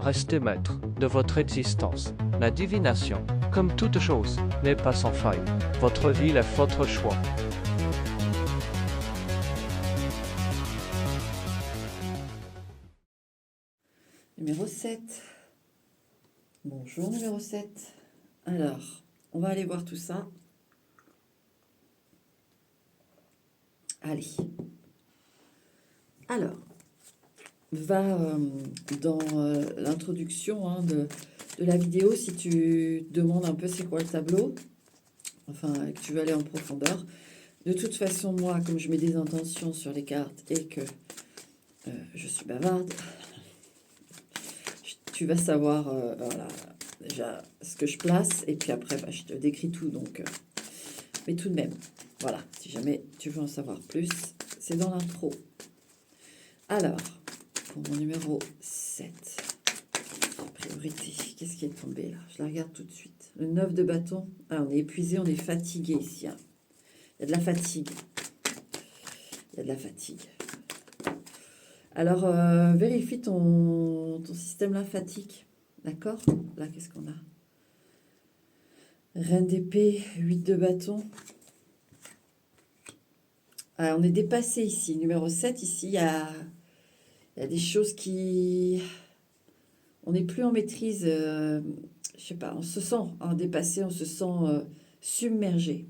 restez maître de votre existence. La divination, comme toute chose, n'est pas sans faille. Votre vie est votre choix. Numéro 7. Bonjour numéro 7. Alors, on va aller voir tout ça. Allez. Alors, va dans l'introduction de la vidéo, si tu te demandes un peu c'est quoi le tableau, enfin que tu veux aller en profondeur. De toute façon, moi, comme je mets des intentions sur les cartes et que je suis bavarde, tu vas savoir voilà, déjà ce que je place et puis après je te décris tout. Donc, mais tout de même, voilà, si jamais tu veux en savoir plus, c'est dans l'intro. Alors, pour mon numéro 7, priorité, qu'est-ce qui est tombé là? Je la regarde tout de suite. Le 9 de bâton. Ah, on est épuisé, on est fatigué ici. Hein. Il y a de la fatigue. Il y a de la fatigue. Alors, vérifie ton système lymphatique. D'accord? Là, qu'est-ce qu'on a? Reine d'épée, 8 de bâton. Ah, on est dépassé ici. Numéro 7, ici, il y a des choses qui... On n'est plus en maîtrise. Je sais pas, on se sent dépassé, on se sent submergé.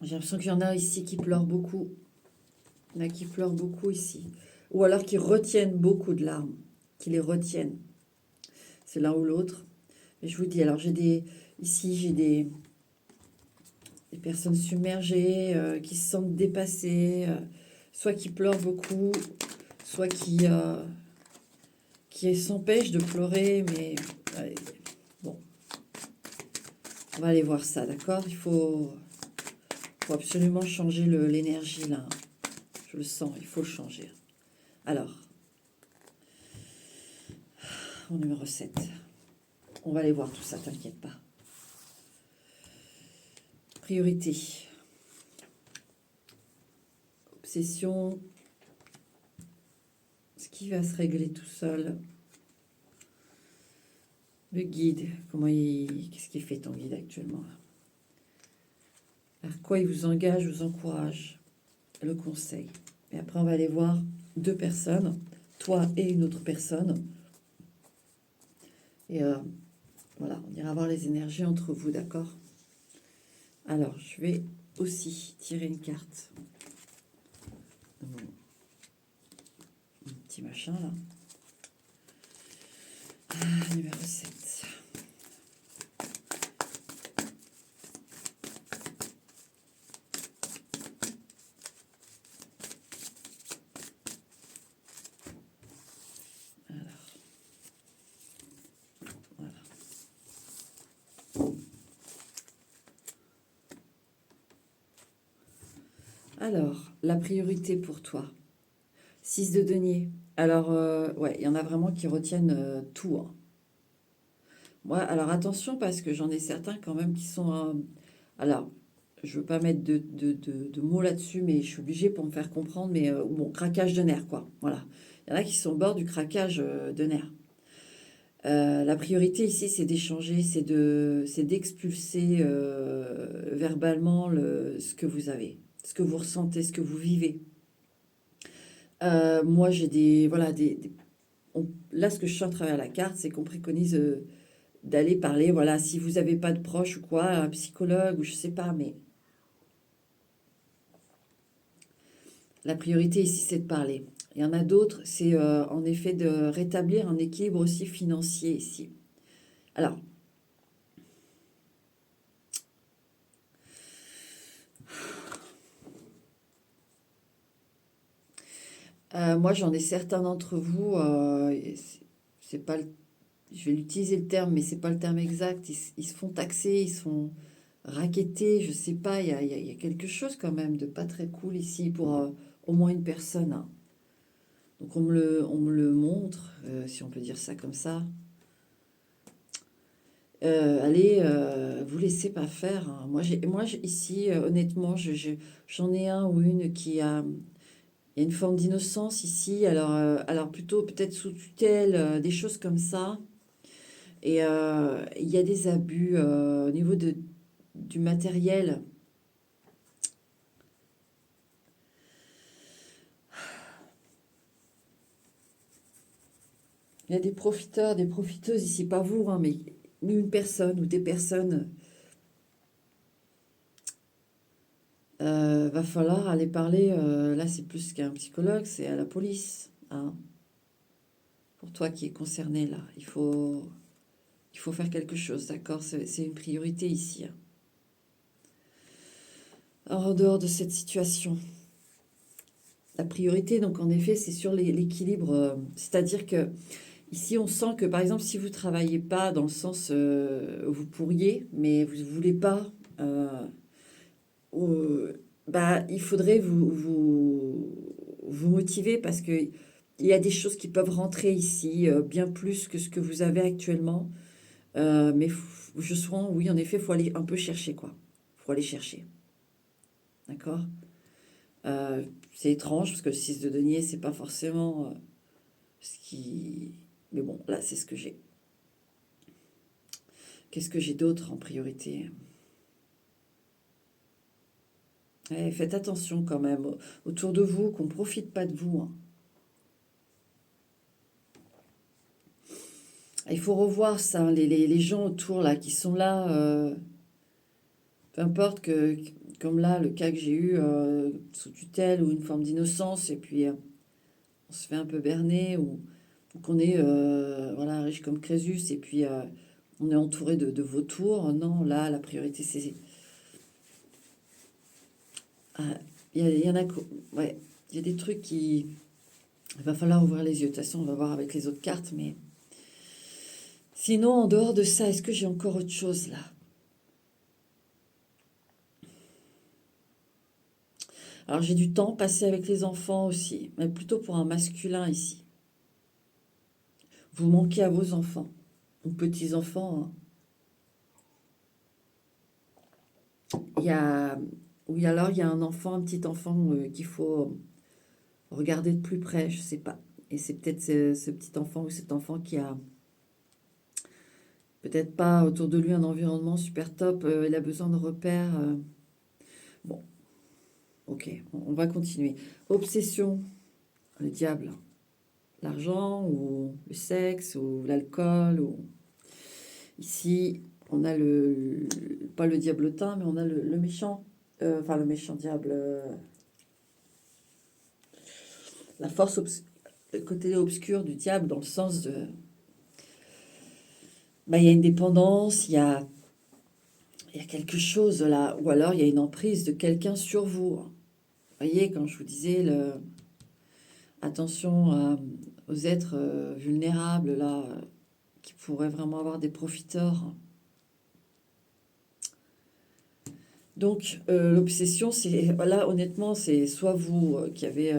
J'ai l'impression qu'il y en a ici qui pleurent beaucoup. Il y en a qui pleurent beaucoup ici. Ou alors qui retiennent beaucoup de larmes. Qui les retiennent. C'est l'un ou l'autre. Et je vous dis, alors ici j'ai des personnes submergées, qui se sentent dépassées, soit qui pleurent beaucoup, soit qui s'empêchent de pleurer, mais bon, on va aller voir ça, d'accord? Il faut absolument changer l'énergie là. Je le sens, il faut le changer. Alors, mon numéro 7. On va aller voir tout ça, t'inquiète pas. Priorité. Obsession. Ce qui va se régler tout seul. Le guide, qu'est-ce qu'il fait ton guide actuellement? Vers quoi il vous engage, vous encourage? Le conseil. Et après, on va aller voir 2 personnes, toi et une autre personne. Et voilà, on ira voir les énergies entre vous, d'accord? Alors, je vais aussi tirer une carte. Mon petit machin, là. Numéro 7. Alors, la priorité pour toi. 6 de denier. Alors, ouais, il y en a vraiment qui retiennent tout. Hein. Moi, alors attention, parce que j'en ai certains quand même qui sont... alors, je veux pas mettre de mots là-dessus, mais je suis obligée pour me faire comprendre. Mais bon, craquage de nerfs, quoi. Voilà. Il y en a qui sont au bord du craquage de nerfs. La priorité ici, c'est d'échanger, c'est d'expulser verbalement ce que vous avez, ce que vous ressentez, ce que vous vivez. Moi, j'ai là, ce que je sens à travers la carte, c'est qu'on préconise d'aller parler, voilà, si vous n'avez pas de proche ou quoi, un psychologue ou je sais pas, mais la priorité ici, c'est de parler. Il y en a d'autres, c'est en effet de rétablir un équilibre aussi financier ici. Alors, moi, j'en ai certains d'entre vous, c'est pas je vais utiliser le terme, mais c'est pas le terme exact. Ils se font taxer, ils se font raqueter, je sais pas. Il y a quelque chose quand même de pas très cool ici pour au moins une personne. Hein. Donc on me le montre, si on peut dire ça comme ça. Allez, vous laissez pas faire. Hein. Ici, honnêtement, j'en ai un ou une qui a Il y a une forme d'innocence ici, alors plutôt peut-être sous tutelle, des choses comme ça. Et il y a des abus au niveau du matériel. Il y a des profiteurs, des profiteuses ici, pas vous, hein, mais une personne ou des personnes. Va falloir aller parler, là c'est plus qu'un psychologue, c'est à la police, hein. Pour toi qui est concerné là, il faut faire quelque chose, d'accord? C'est une priorité ici, hein. En dehors de cette situation, la priorité, donc en effet, c'est sur l'équilibre, c'est-à-dire que ici on sent que par exemple si vous travaillez pas dans le sens, vous pourriez, mais vous voulez pas, euh, bah, il faudrait vous motiver parce que il y a des choses qui peuvent rentrer ici, bien plus que ce que vous avez actuellement. Mais je sens, oui, en effet, il faut aller un peu chercher, quoi. Il faut aller chercher. D'accord? C'est étrange parce que le 6 de denier, c'est pas forcément ce qui. Mais bon, là, c'est ce que j'ai. Qu'est-ce que j'ai d'autre en priorité? Faites attention quand même autour de vous, qu'on ne profite pas de vous, hein. Il faut revoir ça, les gens autour là qui sont là, peu importe comme là, le cas que j'ai eu sous tutelle ou une forme d'innocence, et puis on se fait un peu berner, ou qu'on est voilà, riche comme Crésus, et puis on est entouré de vautours. Non, là, la priorité, c'est. Ah, il y en a. Ouais, il y a des trucs qui. Il va falloir ouvrir les yeux. De toute façon, on va voir avec les autres cartes, mais. Sinon, en dehors de ça, est-ce que j'ai encore autre chose là? Alors j'ai du temps passé avec les enfants aussi, mais plutôt pour un masculin ici. Vous manquez à vos enfants, ou petits-enfants, hein. Il y a, oui, alors il y a un enfant, un petit enfant qu'il faut regarder de plus près, je sais pas. Et c'est peut-être ce petit enfant ou cet enfant qui a peut-être pas autour de lui un environnement super top, il a besoin de repères. Bon, ok, on va continuer. Obsession, le diable, l'argent ou le sexe ou l'alcool ou ici on a pas le diablotin mais on a le méchant, enfin le méchant diable, la force le côté obscur du diable dans le sens de bah il y a une dépendance, il y a quelque chose là ou alors il y a une emprise de quelqu'un sur vous. Vous voyez quand je vous disais attention aux êtres vulnérables là qui pourraient vraiment avoir des profiteurs. Donc, l'obsession, c'est, voilà, honnêtement, c'est soit vous qui avez,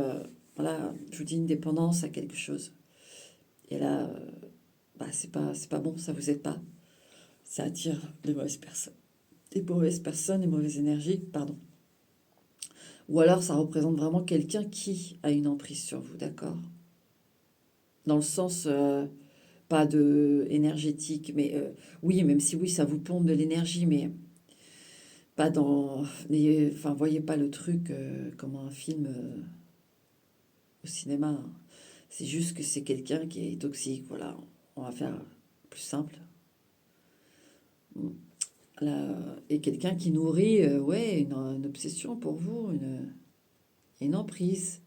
voilà, je vous dis, une dépendance à quelque chose. Et là, bah, c'est pas bon, ça vous aide pas. Ça attire des mauvaises personnes. Des mauvaises personnes, des mauvaises énergies, pardon. Ou alors, ça représente vraiment quelqu'un qui a une emprise sur vous, d'accord? Dans le sens, pas de énergétique, mais oui, même si oui, ça vous pompe de l'énergie, mais pas dans. Enfin, voyez pas le truc comme un film au cinéma, hein. C'est juste que c'est quelqu'un qui est toxique, voilà. On va faire plus simple. Et quelqu'un qui nourrit, ouais, une obsession pour vous, une emprise.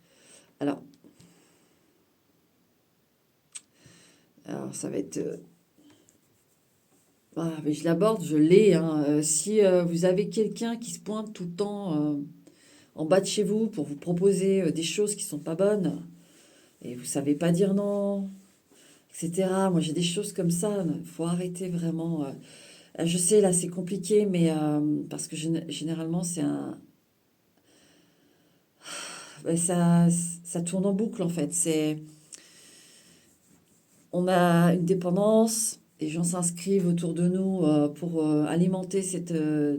Alors, alors ça va être. Ah, mais je l'aborde, je l'ai, hein. Si vous avez quelqu'un qui se pointe tout le temps en bas de chez vous pour vous proposer des choses qui sont pas bonnes et vous savez pas dire non, etc. Moi, j'ai des choses comme ça. Il faut arrêter vraiment. Je sais, là, c'est compliqué, mais parce que généralement, c'est un. Ouais, ça tourne en boucle, en fait. On a une dépendance, les gens s'inscrivent autour de nous pour alimenter cette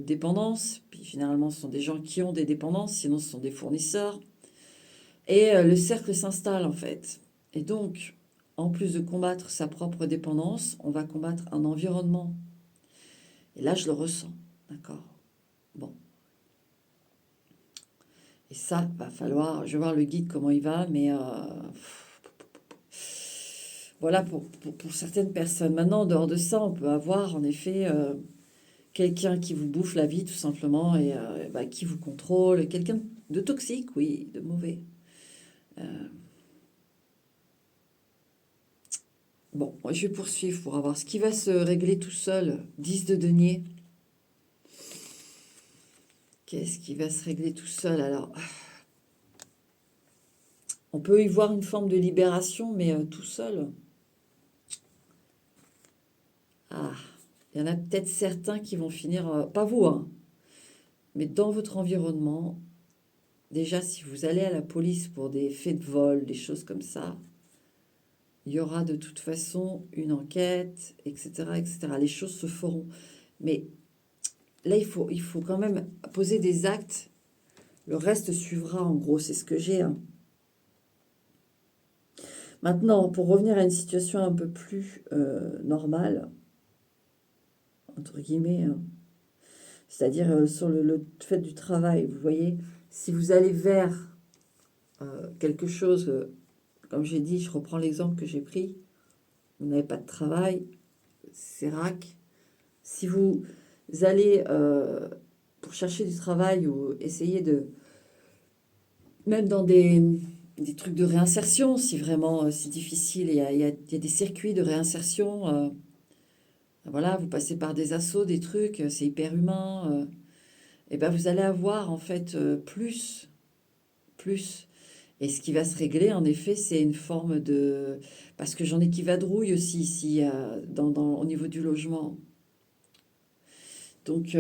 dépendance. Puis généralement, ce sont des gens qui ont des dépendances, sinon ce sont des fournisseurs. Et le cercle s'installe en fait. Et donc, en plus de combattre sa propre dépendance, on va combattre un environnement. Et là, je le ressens, d'accord? Bon. Et ça, va falloir, je vais voir le guide comment il va, mais voilà pour certaines personnes. Maintenant, en dehors de ça, on peut avoir en effet quelqu'un qui vous bouffe la vie tout simplement et bah, qui vous contrôle, quelqu'un de toxique, oui, de mauvais. Bon, moi, je vais poursuivre pour avoir ce qui va se régler tout seul. 10 de denier. Qu'est-ce qui va se régler tout seul alors? On peut y voir une forme de libération, mais tout seul. Ah, il y en a peut-être certains qui vont finir, pas vous, hein, mais dans votre environnement. Déjà, si vous allez à la police pour des faits de vol, des choses comme ça, il y aura de toute façon une enquête, etc., etc. Les choses se feront. Mais là, il faut quand même poser des actes. Le reste suivra, en gros, c'est ce que j'ai. Hein. Maintenant, pour revenir à une situation un peu plus normale, entre guillemets, hein, c'est-à-dire sur le fait du travail, vous voyez, si vous allez vers quelque chose, comme j'ai dit, je reprends l'exemple que j'ai pris, vous n'avez pas de travail, c'est rac. Si vous allez pour chercher du travail ou essayer de, même dans des trucs de réinsertion, si vraiment c'est difficile, il y a des circuits de réinsertion, voilà, vous passez par des assauts, des trucs, c'est hyper humain, et ben vous allez avoir en fait plus. Et ce qui va se régler, en effet, c'est une forme de... Parce que j'en ai qui vadrouillent aussi ici, au niveau du logement. Donc,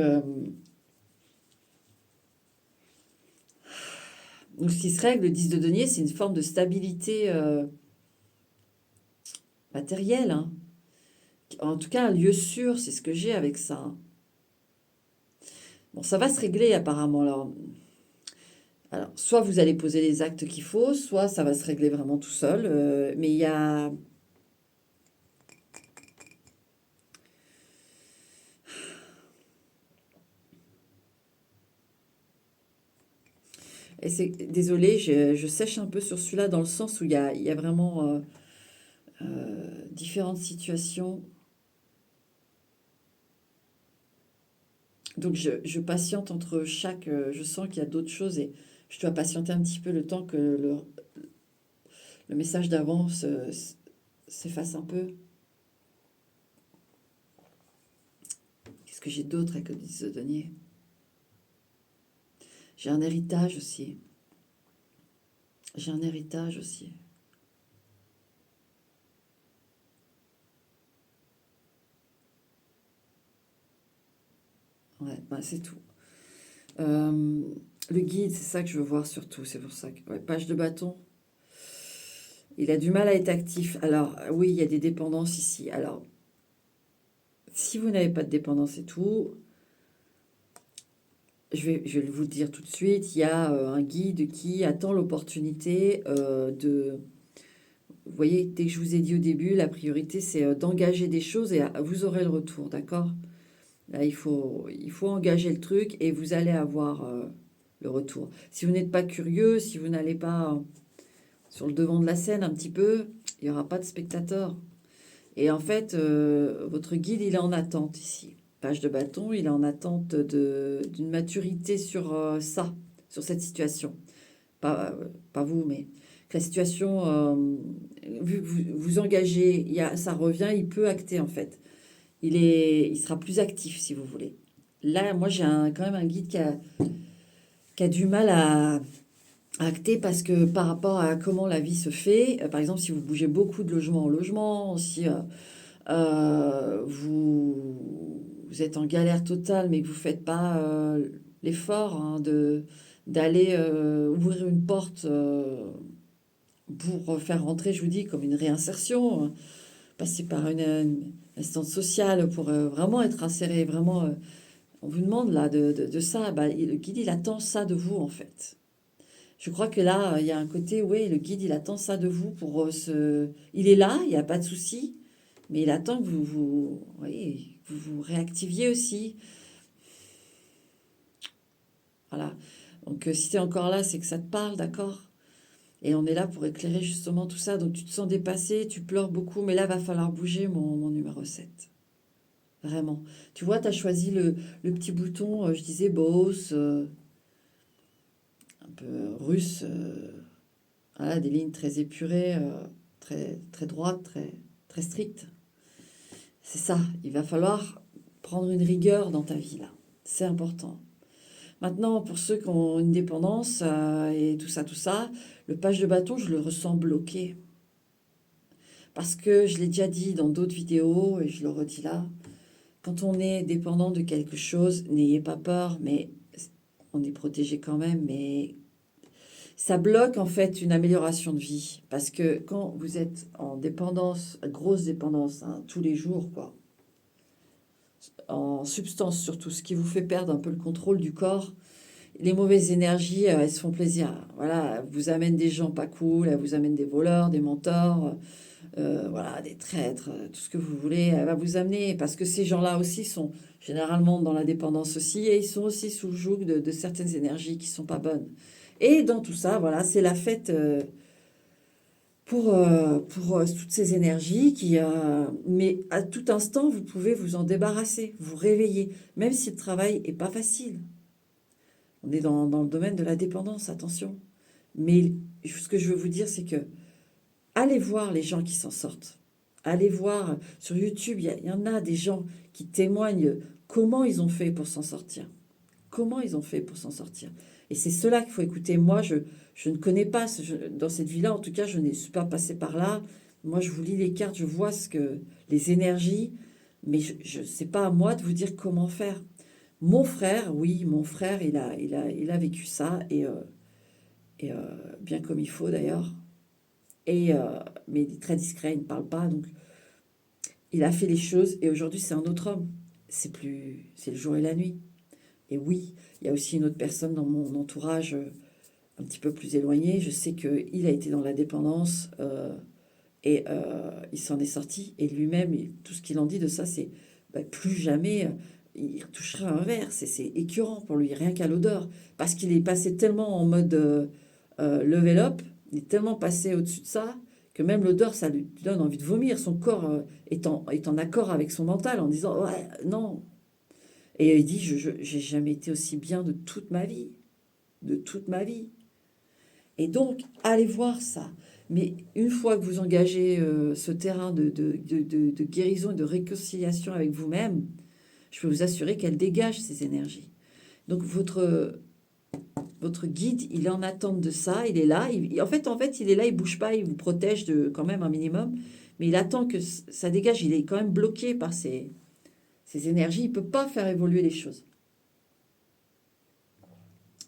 ce qui se règle, le 10 de denier, c'est une forme de stabilité matérielle. Hein. En tout cas, un lieu sûr, c'est ce que j'ai avec ça. Hein. Bon, ça va se régler apparemment. Alors, soit vous allez poser les actes qu'il faut, soit ça va se régler vraiment tout seul. Mais il y a... Et c'est, désolé, je sèche un peu sur celui-là dans le sens où il y a vraiment différentes situations. Donc je patiente entre chaque... je sens qu'il y a d'autres choses et je dois patienter un petit peu le temps que le message d'avant s'efface un peu. Qu'est-ce que j'ai d'autre avec le 10 de denier? J'ai un héritage aussi. J'ai un héritage aussi. Ouais, bah c'est tout. Le guide, c'est ça que je veux voir surtout. C'est pour ça que... Ouais, page de bâton. Il a du mal à être actif. Alors, oui, il y a des dépendances ici. Alors, si vous n'avez pas de dépendance et tout, je vais vous le dire tout de suite, il y a un guide qui attend l'opportunité de... Vous voyez, dès que je vous ai dit au début, la priorité, c'est d'engager des choses et vous aurez le retour, d'accord? Là, il faut engager le truc et vous allez avoir le retour. Si vous n'êtes pas curieux, si vous n'allez pas sur le devant de la scène un petit peu, il n'y aura pas de spectateurs. Et en fait, votre guide, il est en attente ici. Page de bâton, il est en attente d'une maturité sur ça, sur cette situation. Pas vous, mais que la situation, vu que vous engagez, ça revient, il peut acter en fait. Il sera plus actif si vous voulez. Là, moi, j'ai quand même un guide qui a du mal à acter parce que par rapport à comment la vie se fait, par exemple, si vous bougez beaucoup de logement en logement, si vous êtes en galère totale mais que vous ne faites pas l'effort hein, d'aller ouvrir une porte pour faire rentrer, je vous dis, comme une réinsertion, passer par une assistante sociale pour vraiment être inséré, vraiment, on vous demande là de ça, bah, le guide il attend ça de vous en fait. Je crois que là, il y a un côté, oui, le guide, il attend ça de vous pour se... Il est là, il n'y a pas de souci, mais il attend que oui, que vous réactiviez aussi. Voilà. Donc, si tu es encore là, c'est que ça te parle, d'accord? Et on est là pour éclairer justement tout ça. Donc, tu te sens dépassé, tu pleures beaucoup, mais là, va falloir bouger, mon numéro 7. Vraiment. Tu vois, tu as choisi le petit bouton, je disais, boss, un peu russe. Voilà, des lignes très épurées, très, très droites, très, très strictes. C'est ça, il va falloir prendre une rigueur dans ta vie là. C'est important. Maintenant, pour ceux qui ont une dépendance et tout ça, le page de bâton, je le ressens bloqué. Parce que je l'ai déjà dit dans d'autres vidéos et je le redis là, quand on est dépendant de quelque chose, n'ayez pas peur, mais on est protégé quand même, mais ça bloque en fait une amélioration de vie. Parce que quand vous êtes en dépendance, grosse dépendance, hein, tous les jours, quoi, en substance surtout, ce qui vous fait perdre un peu le contrôle du corps, les mauvaises énergies, elles se font plaisir. Voilà, elles vous amènent des gens pas cool, elles vous amènent des voleurs, des mentors, voilà, des traîtres, tout ce que vous voulez, elle va vous amener. Parce que ces gens-là aussi sont généralement dans la dépendance aussi, et ils sont aussi sous le joug de certaines énergies qui sont pas bonnes. Et dans tout ça, voilà, c'est la fête pour toutes ces énergies mais à tout instant, vous pouvez vous en débarrasser, vous réveiller, même si le travail est pas facile. On est dans le domaine de la dépendance, attention. Mais ce que je veux vous dire, c'est que allez voir les gens qui s'en sortent. Allez voir sur YouTube, il y en a des gens qui témoignent comment ils ont fait pour s'en sortir. Comment ils ont fait pour s'en sortir. Et c'est cela qu'il faut écouter. Moi, je ne connais pas, dans cette vie-là, en tout cas, je ne suis pas passée par là. Moi, je vous lis les cartes, je vois les énergies, mais je sais pas à moi de vous dire comment faire. Mon frère, oui, mon frère, il a vécu ça, et bien comme il faut d'ailleurs. Mais il est très discret, il ne parle pas, donc il a fait les choses, et aujourd'hui, c'est un autre homme. C'est le jour et la nuit. Et oui, il y a aussi une autre personne dans mon entourage un petit peu plus éloigné. Je sais qu'il a été dans la dépendance et il s'en est sorti. Et lui-même, tout ce qu'il en dit de ça, c'est plus jamais il retouchera un verre. C'est écœurant pour lui, rien qu'à l'odeur. Parce qu'il est passé tellement en mode level up, il est tellement passé au-dessus de ça que même l'odeur, ça lui donne envie de vomir. Son corps est en accord avec son mental en disant ouais, non. Et il dit, j'ai jamais été aussi bien de toute ma vie. De toute ma vie. Et donc, allez voir ça. Mais une fois que vous engagez ce terrain de guérison et de réconciliation avec vous-même, je peux vous assurer qu'elle dégage ces énergies. Donc, votre guide, il est en attente de ça, il est là. En fait, il est là, il bouge pas, il vous protège quand même un minimum. Mais il attend que ça dégage. Il est quand même bloqué par ces énergies. Il ne peut pas faire évoluer les choses.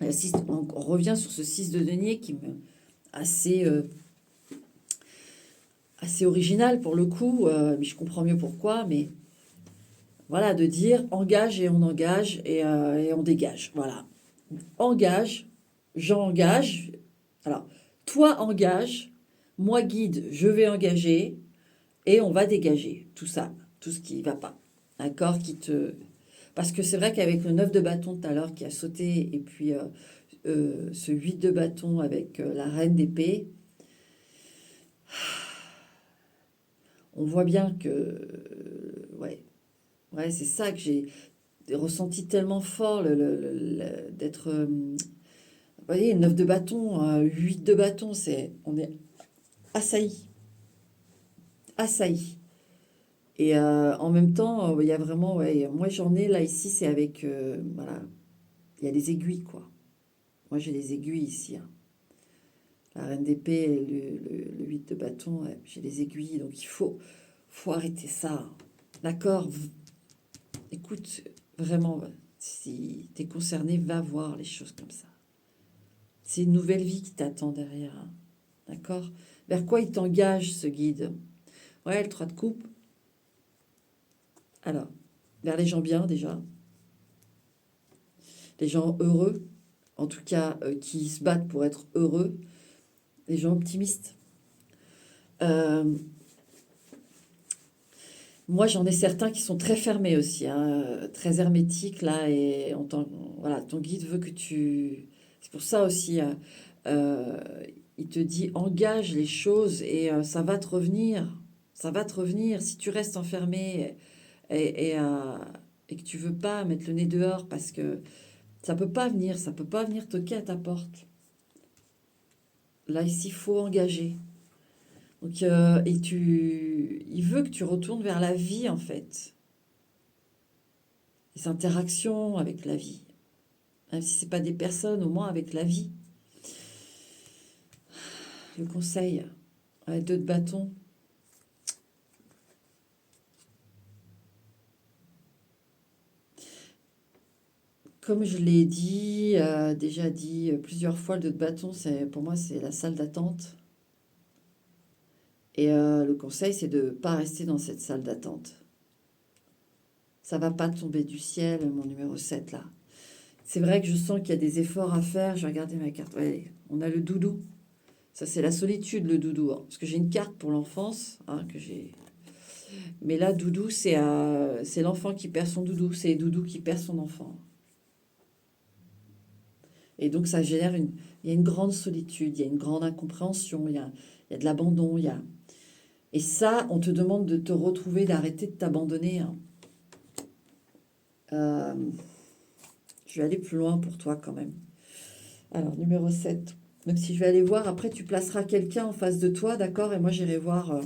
On revient sur ce 6 de denier qui me assez original pour le coup, mais je comprends mieux pourquoi. Mais voilà, de dire engage et on engage et on dégage. Voilà, engage, j'engage. Alors, toi engage, moi guide, je vais engager et on va dégager tout ça, tout ce qui va pas. D'accord, parce que c'est vrai qu'avec le 9 de bâton tout à l'heure qui a sauté et puis ce 8 de bâton avec la reine d'épée, on voit bien que ouais, c'est ça que j'ai ressenti tellement fort d'être vous voyez, 9 de bâton, 8 de bâton, on est assailli, assailli. Et en même temps, il y a vraiment, ouais, moi j'en ai là ici, c'est avec, voilà, il y a des aiguilles quoi. Moi j'ai des aiguilles ici, hein. La reine d'épée et le 8 de bâton, ouais, j'ai des aiguilles, donc faut arrêter ça. D'accord? Écoute, vraiment, si tu es concerné, va voir les choses comme ça. C'est une nouvelle vie qui t'attend derrière, hein. D'accord? Vers quoi il t'engage, ce guide? Ouais, le 3 de coupe. Alors, vers les gens bien déjà. Les gens heureux. en tout cas qui se battent pour être heureux, des gens optimistes. Euh, Moi, j'en ai certains qui sont très fermés aussi, hein, très hermétiques, là, et voilà, ton guide veut que tu... C'est pour ça aussi, euh, il te dit, engage les choses et ça va te revenir. Ça va te revenir si tu restes enfermé et que tu veux pas mettre le nez dehors parce que ça peut pas venir toquer à ta porte. Là, ici, il faut engager. Donc, il veut que tu retournes vers la vie, en fait. Les interactions avec la vie. Même si c'est pas des personnes, au moins avec la vie. Le conseil, avec 2 de bâton. Comme je l'ai dit, déjà dit plusieurs fois, le 2 de bâton, pour moi, c'est la salle d'attente. Et le conseil, c'est de ne pas rester dans cette salle d'attente. Ça va pas tomber du ciel, mon numéro 7 là. C'est vrai que je sens qu'il y a des efforts à faire. Je vais regarder ma carte. Ouais, on a le doudou. Ça, c'est la solitude, le doudou, hein. Parce que j'ai une carte pour l'enfance, hein, que j'ai. Mais là, doudou, c'est l'enfant qui perd son doudou. C'est doudou qui perd son enfant. Et donc, ça génère il y a une grande solitude, il y a une grande incompréhension, il y a de l'abandon. Et ça, on te demande de te retrouver, d'arrêter de t'abandonner, hein. Euh, je vais aller plus loin pour toi quand même. Alors, numéro 7. Même si je vais aller voir, après tu placeras quelqu'un en face de toi, d'accord? Et moi j'irai voir.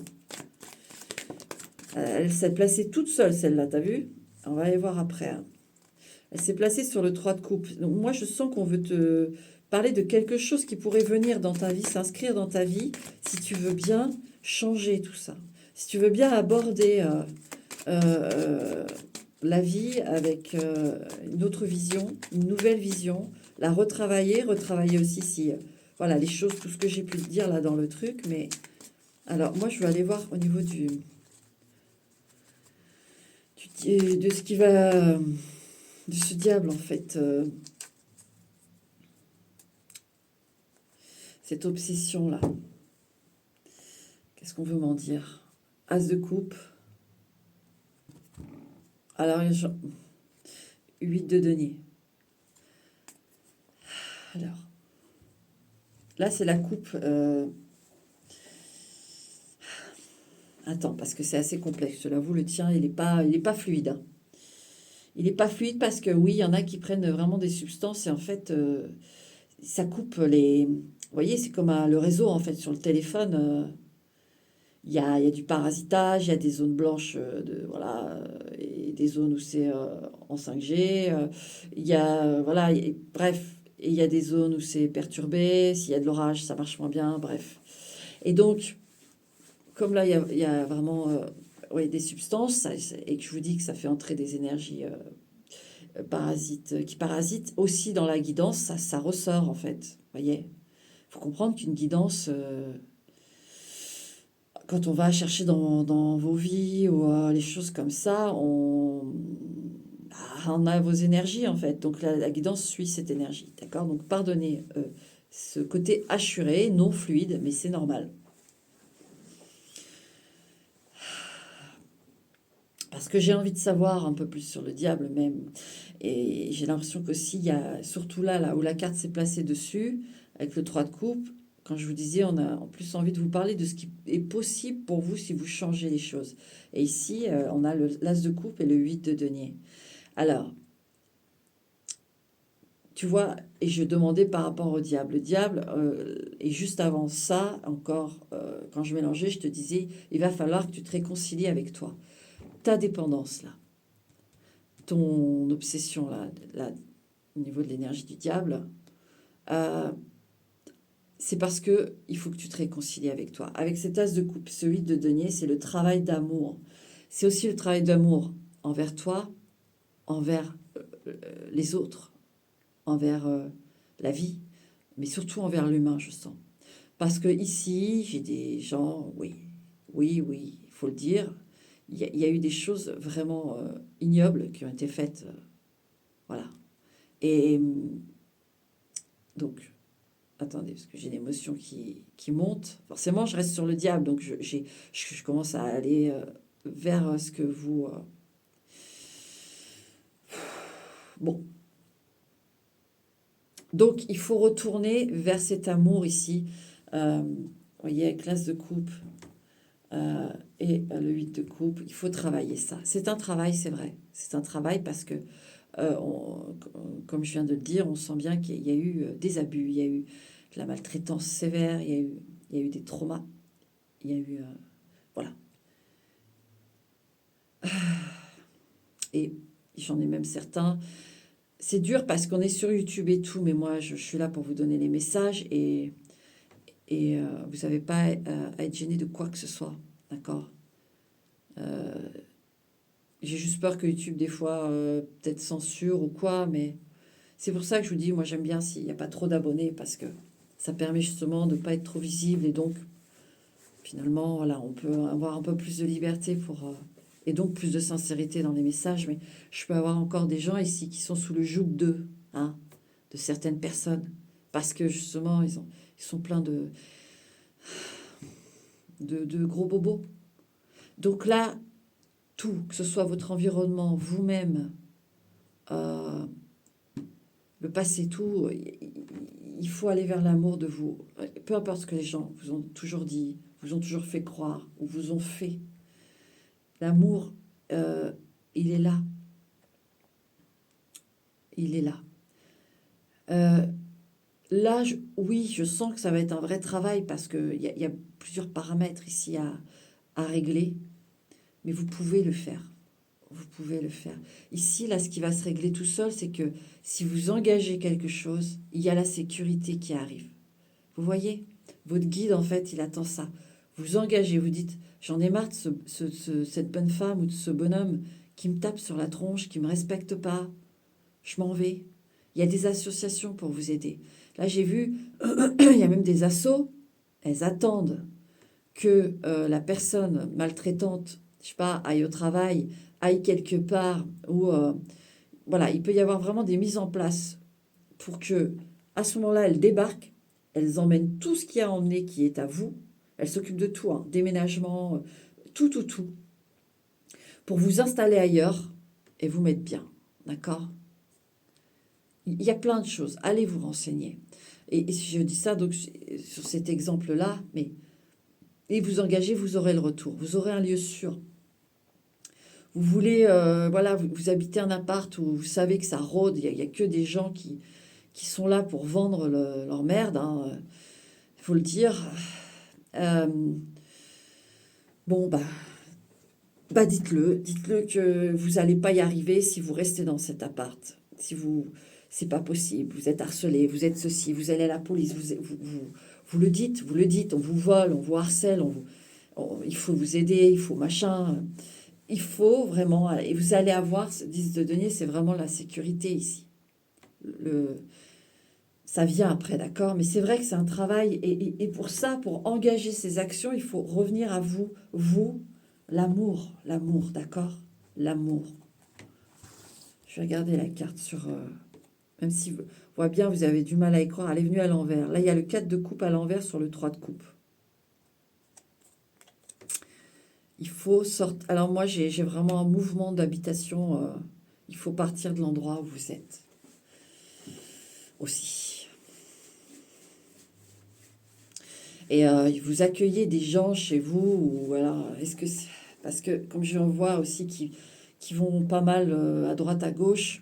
Elle s'est placée toute seule, celle-là, t'as vu? On va aller voir après, hein. Elle s'est placée sur le 3 de coupe. Donc moi je sens qu'on veut te parler de quelque chose qui pourrait venir dans ta vie, s'inscrire dans ta vie, si tu veux bien changer tout ça. Si tu veux bien aborder euh, la vie avec une autre vision, une nouvelle vision, la retravailler aussi si... voilà, les choses, tout ce que j'ai pu te dire là dans le truc, mais... Alors, moi, je vais aller voir au niveau de ce qui va... de ce diable, en fait. Cette obsession-là. Qu'est-ce qu'on veut m'en dire? As de coupe. Alors, 8 de denier. Alors, là, c'est la coupe... Attends, parce que c'est assez complexe. Je l'avoue, le tien, il est pas fluide, hein. Il n'est pas fluide parce que oui, il y en a qui prennent vraiment des substances et en fait, ça coupe les... Vous voyez, c'est comme le réseau en fait sur le téléphone. Il y a du parasitage, il y a des zones blanches, voilà, et des zones où c'est en 5G. Il y a, voilà, bref, et il y a des zones où c'est perturbé. S'il y a de l'orage, ça marche moins bien, bref. Et donc, comme là, il y a vraiment ouais, des substances, et que je vous dis que ça fait entrer des énergies qui parasitent aussi dans la guidance, ça ressort en fait. Vous voyez, il faut comprendre qu'une guidance, quand on va chercher dans vos vies ou les choses comme ça, on a vos énergies en fait. Donc la guidance suit cette énergie, d'accord? Donc pardonnez ce côté assuré, non fluide, mais c'est normal. Parce que j'ai envie de savoir un peu plus sur le diable même. Et j'ai l'impression qu'aussi, il y a surtout là où la carte s'est placée dessus, avec le 3 de coupe, quand je vous disais, on a en plus envie de vous parler de ce qui est possible pour vous si vous changez les choses. Et ici, on a l'as de coupe et le 8 de denier. Alors, tu vois, et je demandais par rapport au diable. Le diable, et juste avant ça, encore, quand je mélangeais, je te disais, il va falloir que tu te réconcilies avec toi. Ta dépendance, là. Ton obsession, là, au niveau de l'énergie du diable, euh, c'est parce que il faut que tu te réconcilies avec toi. Avec cet as de coupe, ce 8 de denier, c'est le travail d'amour. C'est aussi le travail d'amour envers toi, envers les autres, envers la vie, mais surtout envers l'humain, je sens. Parce que ici, j'ai des gens, oui, il faut le dire, il y a eu des choses vraiment ignobles qui ont été faites, voilà. Et Donc, attendez, parce que j'ai l'émotion qui monte. Forcément, je reste sur le diable, donc je commence à aller vers ce que vous... Bon. Donc, il faut retourner vers cet amour ici. Vous voyez, avec l'as de coupe et le 8 de coupe, il faut travailler ça. C'est un travail, c'est vrai. C'est un travail parce que, comme je viens de le dire, on sent bien qu'il y a eu des abus, il y a eu de la maltraitance sévère, il y a eu des traumas, il y a eu... voilà. Et j'en ai même certains. C'est dur parce qu'on est sur YouTube et tout, mais moi, je suis là pour vous donner les messages et vous n'avez pas à être gêné de quoi que ce soit, d'accord. J'ai juste peur que YouTube, des fois, peut-être censure ou quoi, mais c'est pour ça que je vous dis, moi, j'aime bien s'il n'y a pas trop d'abonnés parce que ça permet justement de ne pas être trop visible et donc, finalement, voilà, on peut avoir un peu plus de liberté et donc plus de sincérité dans les messages, mais je peux avoir encore des gens ici qui sont sous le joug hein, de certaines personnes parce que justement, ils sont pleins de gros bobos. Donc là, tout, que ce soit votre environnement, vous-même, le passé, tout, il faut aller vers l'amour de vous. Peu importe ce que les gens vous ont toujours dit, vous ont toujours fait croire ou vous ont fait. L'amour, il est là. Il est là. Là, oui, je sens que ça va être un vrai travail parce qu'il y a plusieurs paramètres ici à régler, mais vous pouvez le faire. Vous pouvez le faire. Ici, là, ce qui va se régler tout seul, c'est que si vous engagez quelque chose, il y a la sécurité qui arrive. Vous voyez, votre guide, en fait, il attend ça. Vous engagez, vous dites, j'en ai marre de cette bonne femme ou de ce bonhomme qui me tape sur la tronche, qui ne me respecte pas. Je m'en vais. Il y a des associations pour vous aider. Là, j'ai vu, il y a même des assos, elles attendent que la personne maltraitante, je sais pas, aille au travail, aille quelque part, ou voilà, il peut y avoir vraiment des mises en place pour que, à ce moment-là, elles débarquent, elles emmènent tout ce qu'il y a à emmener qui est à vous, elles s'occupent de tout, hein, déménagement, tout, pour vous installer ailleurs et vous mettre bien, d'accord? Il y a plein de choses, allez vous renseigner. Et si je dis ça donc sur cet exemple-là, mais et vous engagez, vous aurez le retour, vous aurez un lieu sûr. Vous voulez, voilà, vous habitez un appart où vous savez que ça rôde, il y a que des gens qui sont là pour vendre leur merde, hein, il faut le dire. Bon, dites-le que vous n'allez pas y arriver si vous restez dans cet appart. C'est pas possible, vous êtes harcelé, vous êtes ceci, vous allez à la police, vous le dites, on vous vole, on vous harcèle, il faut vous aider, il faut machin. Il faut vraiment, et vous allez avoir, 10 de denier, c'est vraiment la sécurité ici. Ça vient après, d'accord, mais c'est vrai que c'est un travail, et pour ça, pour engager ces actions, il faut revenir à vous, l'amour, d'accord, l'amour. Je vais regarder la carte même si vous voyez bien, vous avez du mal à y croire, elle est venue à l'envers. Là, il y a le 4 de coupe à l'envers sur le 3 de coupe. Il faut sortir. Alors moi, j'ai vraiment un mouvement d'habitation. Il faut partir de l'endroit où vous êtes. Aussi. Et vous accueillez des gens chez vous ou voilà. Est-ce que parce que comme je en vois aussi qui vont pas mal à droite à gauche.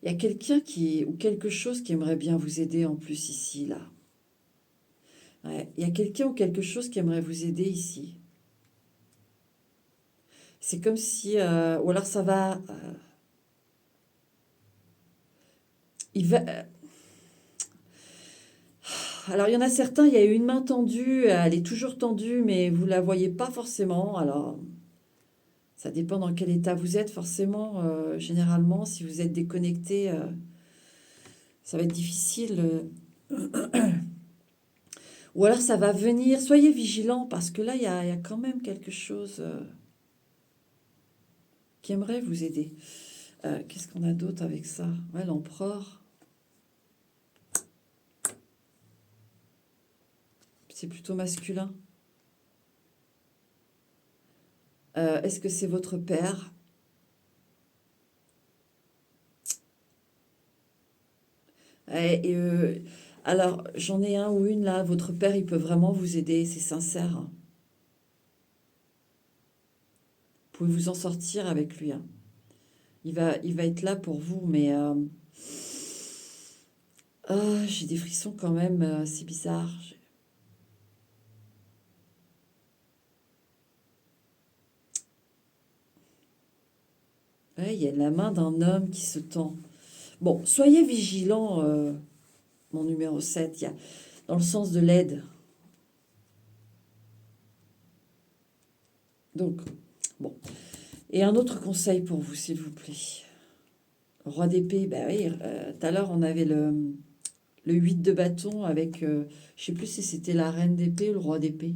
Il y a quelqu'un ou quelque chose qui aimerait bien vous aider en plus ici, là. Ouais, il y a quelqu'un ou quelque chose qui aimerait vous aider ici. C'est comme si... ou alors ça va... il va... alors il y en a certains, il y a eu une main tendue, elle est toujours tendue, mais vous ne la voyez pas forcément. Alors, ça dépend dans quel état vous êtes, forcément. Généralement, si vous êtes déconnecté, ça va être difficile. Ou alors ça va venir, soyez vigilants, parce que là, il y a quand même quelque chose qui aimerait vous aider. Qu'est-ce qu'on a d'autre avec ça? Ouais, l'empereur. C'est plutôt masculin. Est-ce que c'est votre père? Et, alors, j'en ai un ou une là, votre père, il peut vraiment vous aider, c'est sincère, hein. Vous pouvez vous en sortir avec lui, hein. Il va être là pour vous, mais j'ai des frissons quand même, c'est bizarre. Ouais, il y a la main d'un homme qui se tend. Bon, soyez vigilants, mon numéro 7, il y a, dans le sens de l'aide. Donc, bon. Et un autre conseil pour vous, s'il vous plaît. Roi d'épée, bah oui, tout à l'heure on avait le 8 de bâton avec, je sais plus si c'était la reine d'épée ou le roi d'épée.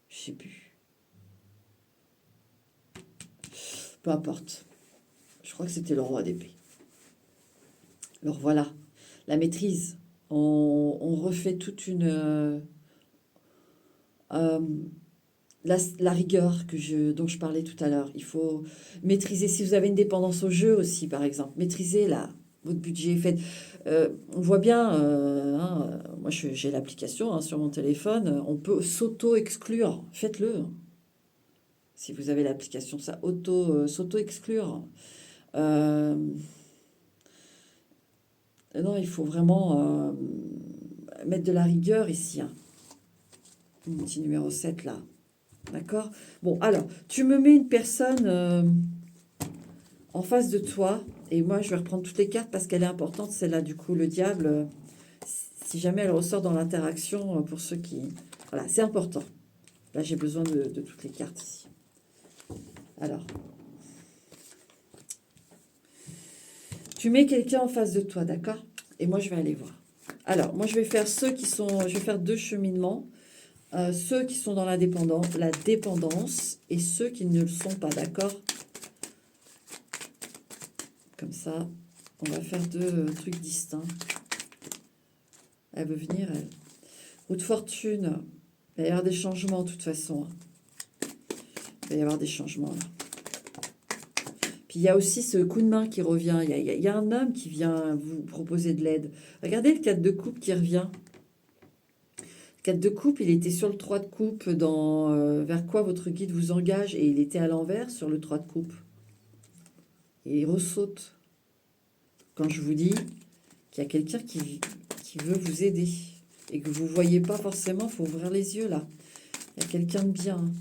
Je sais plus. Peu importe. Je crois que c'était le roi d'épée. Alors voilà, la maîtrise. On refait toute une... euh, la rigueur dont je parlais tout à l'heure. Il faut maîtriser, si vous avez une dépendance au jeu aussi, par exemple, maîtrisez votre budget. On voit bien, hein, moi j'ai l'application, hein, sur mon téléphone, on peut s'auto-exclure. Faites-le. Si vous avez l'application, ça, s'auto-exclure. Euh, non, il faut vraiment mettre de la rigueur ici, hein. Mon petit numéro 7 là. D'accord? Bon, alors, tu me mets une personne en face de toi. Et moi, je vais reprendre toutes les cartes parce qu'elle est importante, celle-là. Du coup, le diable, si jamais elle ressort dans l'interaction, pour ceux qui... Voilà, c'est important. Là, j'ai besoin de toutes les cartes ici. Alors, tu mets quelqu'un en face de toi, d'accord? Et moi, je vais aller voir. Alors, moi, je vais faire ceux qui sont... Je vais faire 2 cheminements. Ceux qui sont dans la dépendance et ceux qui ne le sont pas, d'accord? Comme ça, on va faire 2 trucs distincts. Elle veut venir, elle. Roue de fortune. Il va y avoir des changements, de toute façon. Il va y avoir des changements, là. Puis il y a aussi ce coup de main qui revient. Il y a un homme qui vient vous proposer de l'aide. Regardez le 4 de coupe qui revient. Le 4 de coupe, il était sur le 3 de coupe, vers quoi votre guide vous engage, et il était à l'envers sur le 3 de coupe. Et il ressaute. Quand je vous dis qu'il y a quelqu'un qui veut vous aider et que vous ne voyez pas forcément, il faut ouvrir les yeux là. Il y a quelqu'un de bien, hein.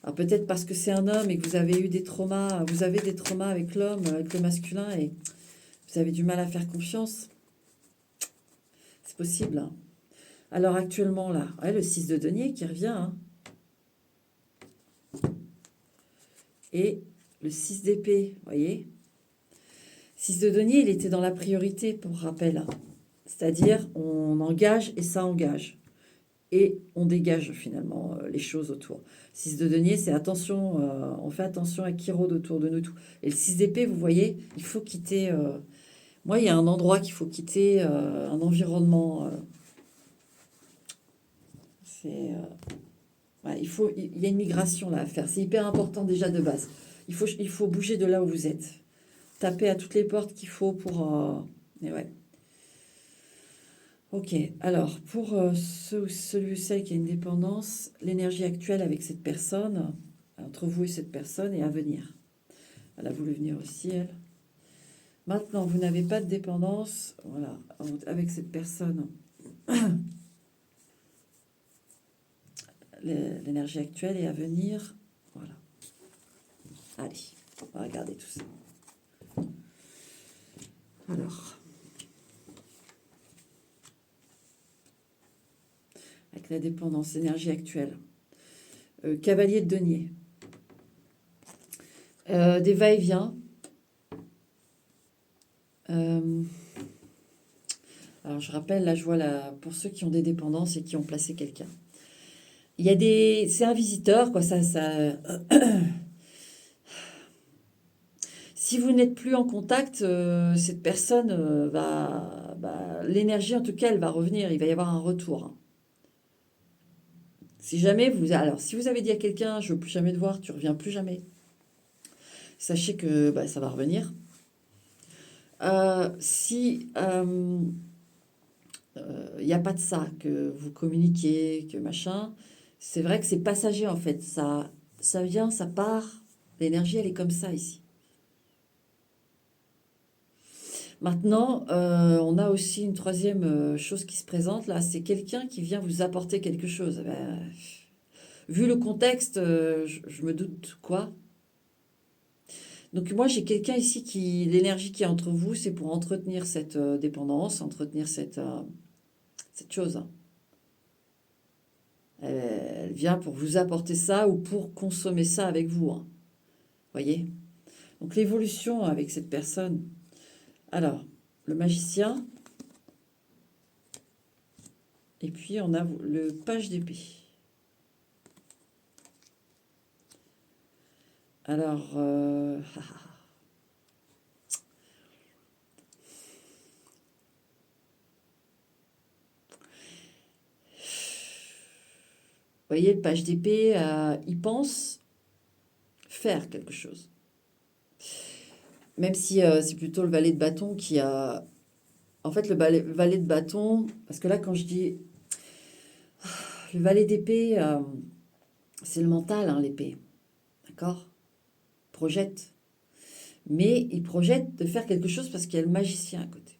Alors peut-être parce que c'est un homme et que vous avez eu des traumas, vous avez des traumas avec l'homme, avec le masculin, et vous avez du mal à faire confiance. C'est possible, hein. Alors actuellement là, ouais, le 6 de denier qui revient, hein. Et le 6 d'épée, vous voyez. 6 de denier, il était dans la priorité, pour rappel, hein. C'est-à-dire, on engage et ça engage. Et on dégage finalement les choses autour. 6 de denier, c'est attention, on fait attention à qui rôde autour de nous tout. Et le 6 d'épée, vous voyez, il faut quitter... moi, il y a un endroit qu'il faut quitter, un environnement. Ouais, il y a une migration là à faire. C'est hyper important déjà de base. Il faut bouger de là où vous êtes. Taper à toutes les portes qu'il faut pour... et ouais. Ok, alors pour celui ou celle qui a une dépendance, l'énergie actuelle avec cette personne, entre vous et cette personne, est à venir. Elle a voulu venir aussi, elle. Maintenant, vous n'avez pas de dépendance, voilà, avec cette personne. L'énergie actuelle est à venir, voilà. Allez, on va regarder tout ça. Alors... avec la dépendance, énergie actuelle. Cavalier de denier. Des va-et-vient. Alors Alors, je rappelle, là, je vois là, pour ceux qui ont des dépendances et qui ont placé quelqu'un. Il y a des... C'est un visiteur, quoi, ça... Si vous n'êtes plus en contact, cette personne va... l'énergie, en tout cas, elle va revenir. Il va y avoir un retour. Hein. Si jamais vous... Alors, si vous avez dit à quelqu'un, je veux plus jamais te voir, tu reviens plus jamais. Sachez que ça va revenir. Si il n'y a pas de ça, que vous communiquiez, que machin, c'est vrai que c'est passager en fait. Ça vient, ça part. L'énergie, elle est comme ça ici. Maintenant, on a aussi une troisième chose qui se présente là, c'est quelqu'un qui vient vous apporter quelque chose. Vu le contexte, je me doute quoi. Donc moi, j'ai quelqu'un ici qui, l'énergie qui est entre vous, c'est pour entretenir cette dépendance, entretenir cette chose. Hein. Elle vient pour vous apporter ça ou pour consommer ça avec vous. Hein. Voyez? Donc l'évolution avec cette personne. Alors, le magicien. Et puis on a le page d'épée. Alors, vous voyez, le page d'épée, il pense faire quelque chose. Même si c'est plutôt le valet de bâton qui a... En fait, le valet de bâton, parce que là, quand je dis le valet d'épée, c'est le mental, hein, l'épée. D'accord? Projette. Mais il projette de faire quelque chose parce qu'il y a le magicien à côté.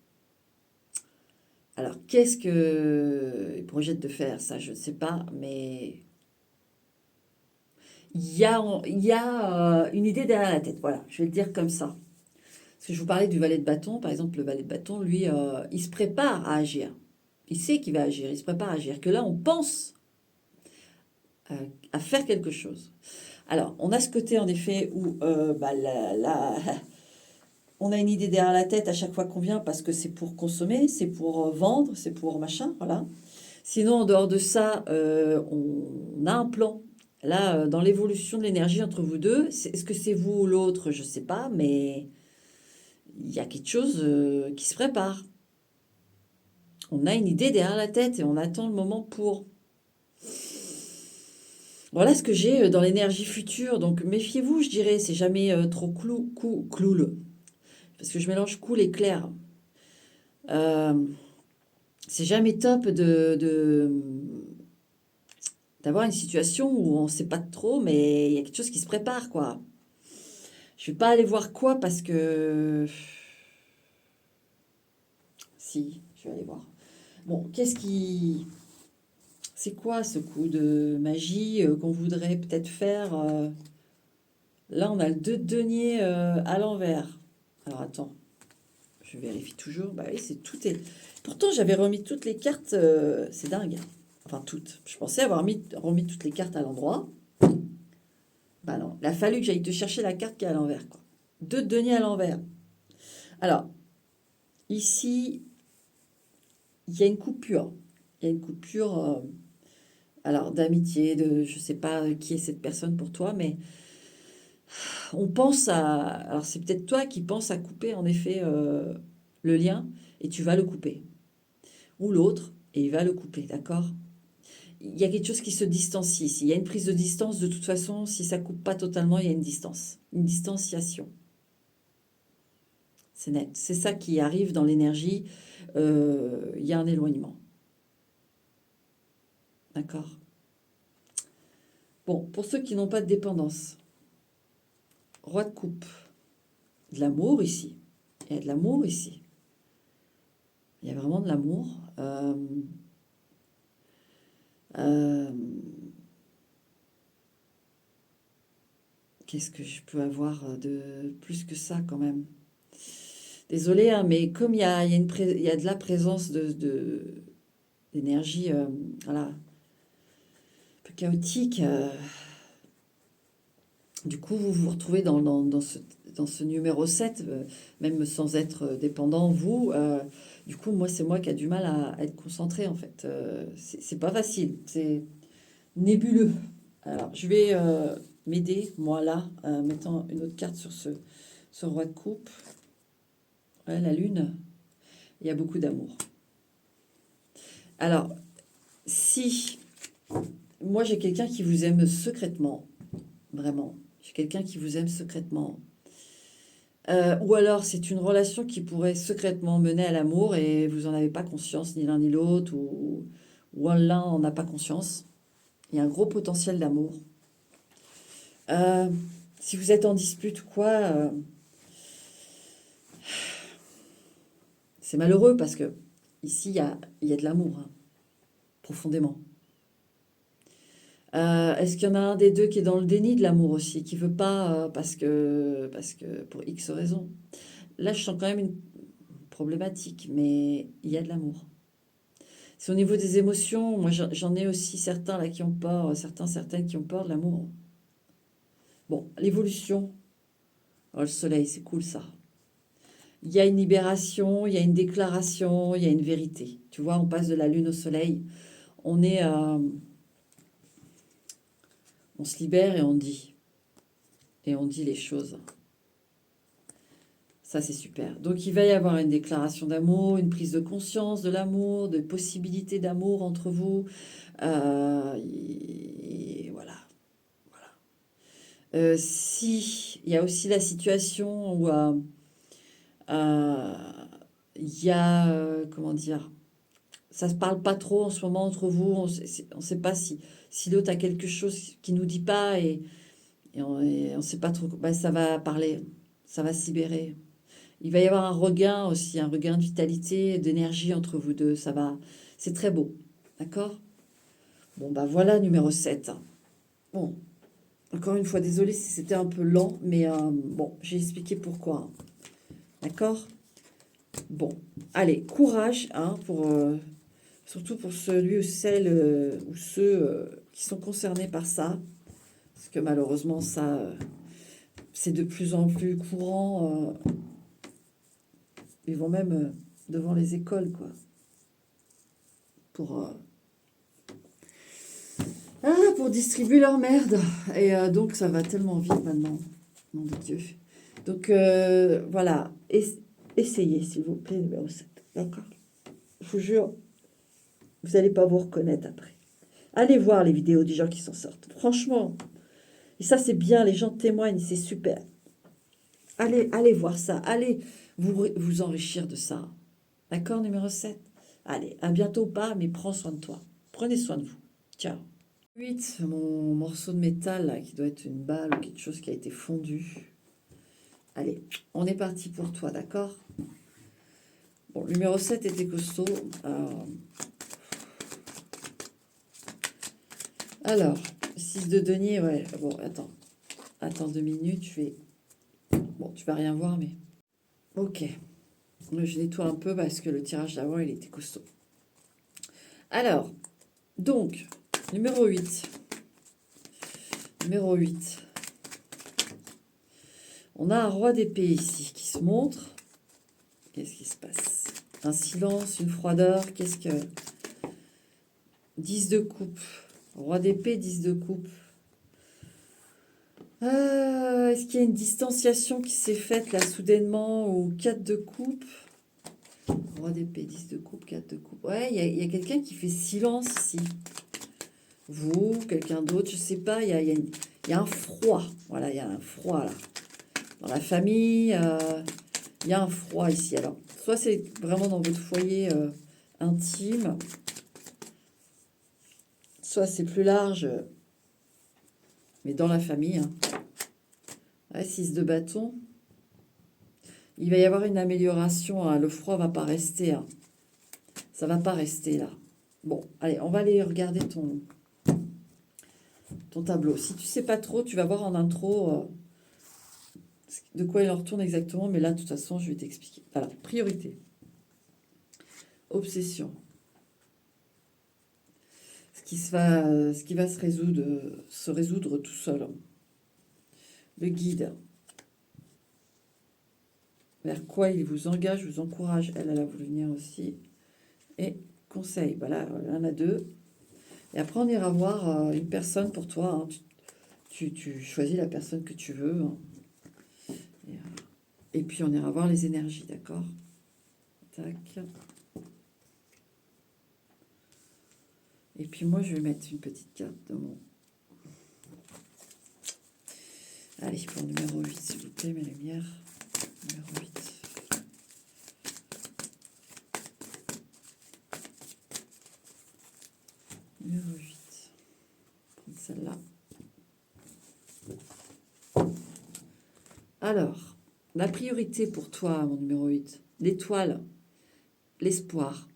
Alors, qu'est-ce qu'il projette de faire? Ça, je ne sais pas, mais il y a une idée derrière la tête. Voilà, je vais le dire comme ça. Parce que je vous parlais du valet de bâton. Par exemple, le valet de bâton, lui, il se prépare à agir. Il sait qu'il va agir, il se prépare à agir. Que là, on pense à faire quelque chose. Alors, on a ce côté, en effet, où on a une idée derrière la tête à chaque fois qu'on vient parce que c'est pour consommer, c'est pour vendre, c'est pour machin, voilà. Sinon, en dehors de ça, on a un plan. Là, dans l'évolution de l'énergie entre vous deux, est-ce que c'est vous ou l'autre? Je ne sais pas, mais il y a quelque chose qui se prépare. On a une idée derrière la tête et on attend le moment pour. Voilà ce que j'ai dans l'énergie future. Donc méfiez-vous, je dirais, c'est jamais trop cloul. Parce que je mélange cool et clair. C'est jamais top d'avoir une situation où on ne sait pas trop, mais il y a quelque chose qui se prépare, quoi. Je ne vais pas aller voir quoi parce que... Si, je vais aller voir. Bon, qu'est-ce qui... C'est quoi ce coup de magie qu'on voudrait peut-être faire Là, on a le 2 de denier à l'envers. Alors, attends. Je vérifie toujours. Bah oui, c'est tout est... Pourtant, j'avais remis toutes les cartes. C'est dingue. Hein. Enfin, toutes. Je pensais avoir remis toutes les cartes à l'endroit. Bah non. Il a fallu que j'aille te chercher la carte qui est à l'envers. 2 de denier à l'envers. Alors, ici, il y a une coupure. Il y a une coupure... alors, d'amitié, je ne sais pas qui est cette personne pour toi, mais on pense à... Alors, c'est peut-être toi qui penses à couper, en effet, le lien, et tu vas le couper. Ou l'autre, et il va le couper, d'accord? Il y a quelque chose qui se distancie ici. Il y a une prise de distance, de toute façon, si ça coupe pas totalement, il y a une distance. Une distanciation. C'est net. C'est ça qui arrive dans l'énergie. Il y a un éloignement. D'accord? Bon, pour ceux qui n'ont pas de dépendance, roi de coupe, de l'amour ici. Il y a de l'amour ici. Il y a vraiment de l'amour. Qu'est-ce que je peux avoir de plus que ça quand même? Désolée, hein, mais comme il y a de la présence d'énergie, voilà, un peu chaotique, Du coup, vous vous retrouvez dans ce numéro 7, même sans être dépendant, vous. Du coup, moi, c'est moi qui a du mal à être concentré, en fait. C'est pas facile, c'est nébuleux. Alors, je vais m'aider, moi, là, en mettant une autre carte sur ce roi de coupe. Ouais, la lune, il y a beaucoup d'amour. Alors, si moi, j'ai quelqu'un qui vous aime secrètement, vraiment, j'ai quelqu'un qui vous aime secrètement. Ou alors, c'est une relation qui pourrait secrètement mener à l'amour et vous n'en avez pas conscience, ni l'un ni l'autre, ou l'un n'en a pas conscience. Il y a un gros potentiel d'amour. Euh, Si vous êtes en dispute ou quoi, c'est malheureux parce que ici, il y a de l'amour, hein, profondément. Est-ce qu'il y en a un des deux qui est dans le déni de l'amour aussi, qui veut pas parce que pour X raisons. Là, je sens quand même une problématique, mais il y a de l'amour. C'est au niveau des émotions. Moi, j'en ai aussi certains là qui ont peur, certaines qui ont peur de l'amour. Bon, l'évolution. Oh, le soleil, c'est cool ça. Il y a une libération, il y a une déclaration, il y a une vérité. Tu vois, on passe de la lune au soleil. On est, on se libère et on dit. Et on dit les choses. Ça, c'est super. Donc, il va y avoir une déclaration d'amour, une prise de conscience de l'amour, de possibilités d'amour entre vous. Et voilà. Si il y a aussi la situation où euh, il y a, comment dire, ça se parle pas trop en ce moment entre vous, on sait pas si l'autre a quelque chose qui nous dit pas et on sait pas trop, bah, ça va parler, ça va se libérer. Il va y avoir un regain aussi, un regain de vitalité, d'énergie entre vous deux, ça va, c'est très beau, d'accord? Bon, bah voilà, numéro 7. Bon, encore une fois, désolée si c'était un peu lent, mais bon, j'ai expliqué pourquoi. D'accord? Bon, allez, courage, hein, surtout pour celui ou celle ou ceux qui sont concernés par ça. Parce que malheureusement, ça, c'est de plus en plus courant. Ils vont même devant les écoles, quoi. Pour, pour distribuer leur merde. Et donc, ça va tellement vite maintenant. Nom de Dieu. Donc, voilà. Essayez, s'il vous plaît, numéro 7. D'accord? Je vous jure, vous n'allez pas vous reconnaître après. Allez voir les vidéos des gens qui s'en sortent. Franchement. Et ça, c'est bien. Les gens témoignent. C'est super. Allez voir ça. Allez vous enrichir de ça. D'accord, numéro 7. Allez, à bientôt pas, mais prends soin de toi. Prenez soin de vous. Ciao. 8, mon morceau de métal, là, qui doit être une balle ou quelque chose qui a été fondu. Allez, on est parti pour toi, d'accord? Bon, le numéro 7 était costaud. Alors, 6 de denier, ouais. Bon, attends 2 minutes, je vais... Bon, tu vas rien voir, mais... Ok. Je nettoie un peu parce que le tirage d'avant, il était costaud. Alors, donc, numéro 8. Numéro 8. On a un roi d'épée ici qui se montre. Qu'est-ce qui se passe? Un silence, une froideur. Qu'est-ce que... 10 de coupe. Roi d'épée, 10 de coupe. Est-ce qu'il y a une distanciation qui s'est faite là soudainement ou 4 de coupe? Roi d'épée, 10 de coupe, 4 de coupe. Ouais, il y a quelqu'un qui fait silence ici. Vous, quelqu'un d'autre, je sais pas. Il y a un froid. Voilà, il y a un froid là. Dans la famille, il y a un froid ici. Alors, soit c'est vraiment dans votre foyer intime, soit c'est plus large, mais dans la famille. Hein. Ouais, 6 de bâton. Il va y avoir une amélioration. Hein. Le froid va pas rester. Hein. Ça va pas rester là. Bon, allez, on va aller regarder ton tableau. Si tu sais pas trop, tu vas voir en intro de quoi il en retourne exactement. Mais là, de toute façon, je vais t'expliquer. Alors, priorité. Obsession. Ce qui va se résoudre tout seul. le guide. Vers quoi il vous engage, vous encourage. Elle a voulu venir aussi. Et conseil. Voilà, il y en a deux. Et après, on ira voir une personne pour toi. Hein. Tu choisis la personne que tu veux. Hein. Et puis, on ira voir les énergies, d'accord? Tac. Et puis, moi, je vais mettre une petite carte de mon... Allez, pour le numéro 8, s'il vous plaît, mes lumières. Numéro 8. Numéro 8. Prendre celle-là. Alors, la priorité pour toi, mon numéro 8, l'étoile, l'espoir.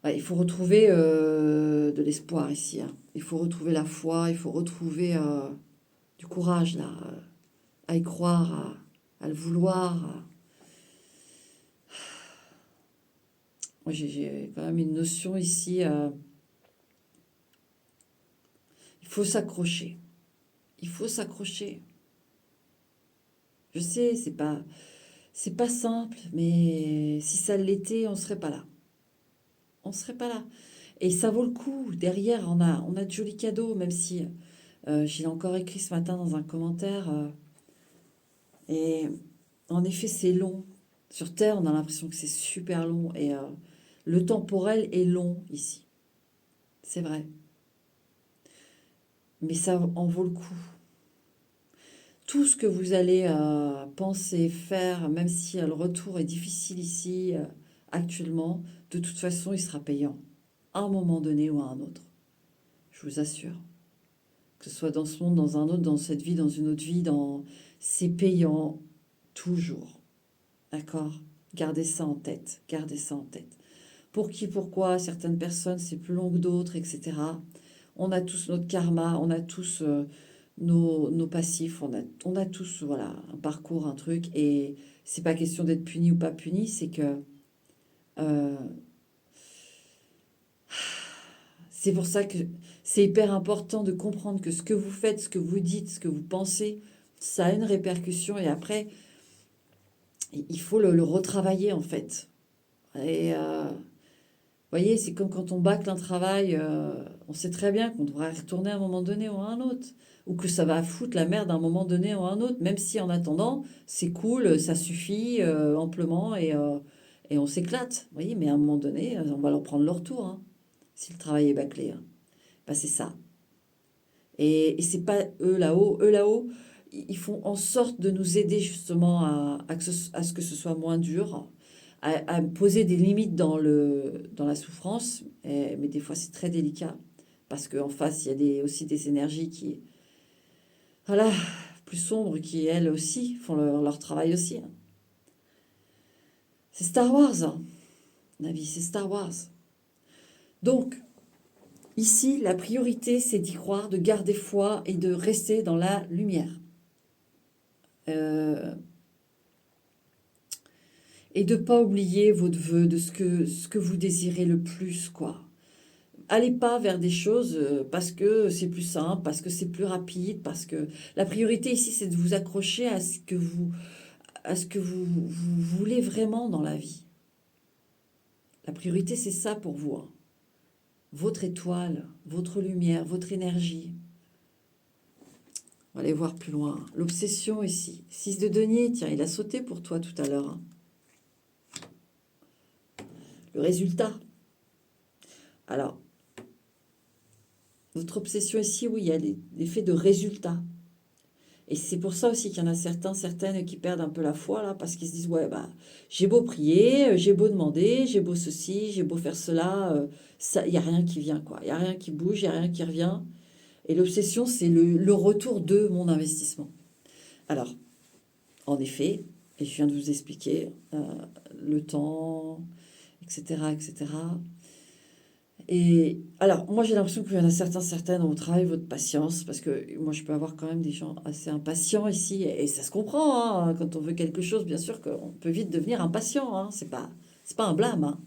Ouais, il faut retrouver de l'espoir ici. Hein. Il faut retrouver la foi, il faut retrouver du courage là, à y croire, à le vouloir. Moi, j'ai quand même une notion ici. Il faut s'accrocher. Il faut s'accrocher. Je sais, c'est pas simple, mais si ça l'était, on serait pas là. On serait pas là. Et ça vaut le coup. Derrière, on a de jolis cadeaux, même si j'ai encore écrit ce matin dans un commentaire. Et en effet, c'est long. Sur Terre, on a l'impression que c'est super long. Et le temporel est long ici. C'est vrai. Mais ça en vaut le coup. Tout ce que vous allez penser, faire, même si le retour est difficile ici, actuellement, de toute façon, il sera payant. À un moment donné ou à un autre. Je vous assure. Que ce soit dans ce monde, dans un autre, dans cette vie, dans une autre vie, c'est payant toujours. D'accord? Gardez ça en tête. Gardez ça en tête. Pour qui, pourquoi, certaines personnes, c'est plus long que d'autres, etc. On a tous notre karma, on a tous nos passifs, on a tous voilà, un parcours, un truc. Et c'est pas question d'être puni ou pas puni, c'est que euh, c'est pour ça que c'est hyper important de comprendre que ce que vous faites, ce que vous dites, ce que vous pensez, ça a une répercussion. Et après, il faut le retravailler en fait. Et vous voyez, c'est comme quand on bâcle un travail, on sait très bien qu'on devra y retourner à un moment donné ou à un autre. Ou que ça va foutre la merde à un moment donné ou à un autre. Même si en attendant, c'est cool, ça suffit amplement et on s'éclate. Vous voyez, mais à un moment donné, on va leur prendre leur tour. Hein, si le travail est bâclé. Hein. Ben, c'est ça. Et c'est pas eux là-haut. Eux là-haut, ils font en sorte de nous aider justement à ce que ce soit moins dur, à poser des limites dans la souffrance. Mais des fois, c'est très délicat. Parce qu'en face, il y a aussi des énergies qui, voilà, plus sombres, qui elles aussi font leur travail aussi. Hein. C'est Star Wars, hein. La vie, c'est Star Wars. Donc, ici, la priorité, c'est d'y croire, de garder foi et de rester dans la lumière. Et de ne pas oublier votre vœu, de ce que vous désirez le plus, quoi. Allez pas vers des choses parce que c'est plus simple, parce que c'est plus rapide, parce que la priorité ici, c'est de vous accrocher à ce que vous voulez vraiment dans la vie. La priorité, c'est ça pour vous. Hein. Votre étoile, votre lumière, votre énergie. On va aller voir plus loin. L'obsession ici. 6 de denier, tiens, il a sauté pour toi tout à l'heure. Hein. Le résultat. Alors, votre obsession ici, oui, il y a l'effet de résultat. Et c'est pour ça aussi qu'il y en a certaines qui perdent un peu la foi, là, parce qu'ils se disent, ouais, bah, j'ai beau prier, j'ai beau demander, j'ai beau ceci, j'ai beau faire cela, il n'y a rien qui vient, quoi. Il n'y a rien qui bouge, il n'y a rien qui revient. Et l'obsession, c'est le retour de mon investissement. Alors, en effet, et je viens de vous expliquer, le temps, etc., etc., et alors, moi, j'ai l'impression qu'il y en a certaines au travail, votre patience, parce que moi, je peux avoir quand même des gens assez impatients ici, et ça se comprend, hein, quand on veut quelque chose, bien sûr qu'on peut vite devenir impatient, hein, c'est pas un blâme, hein.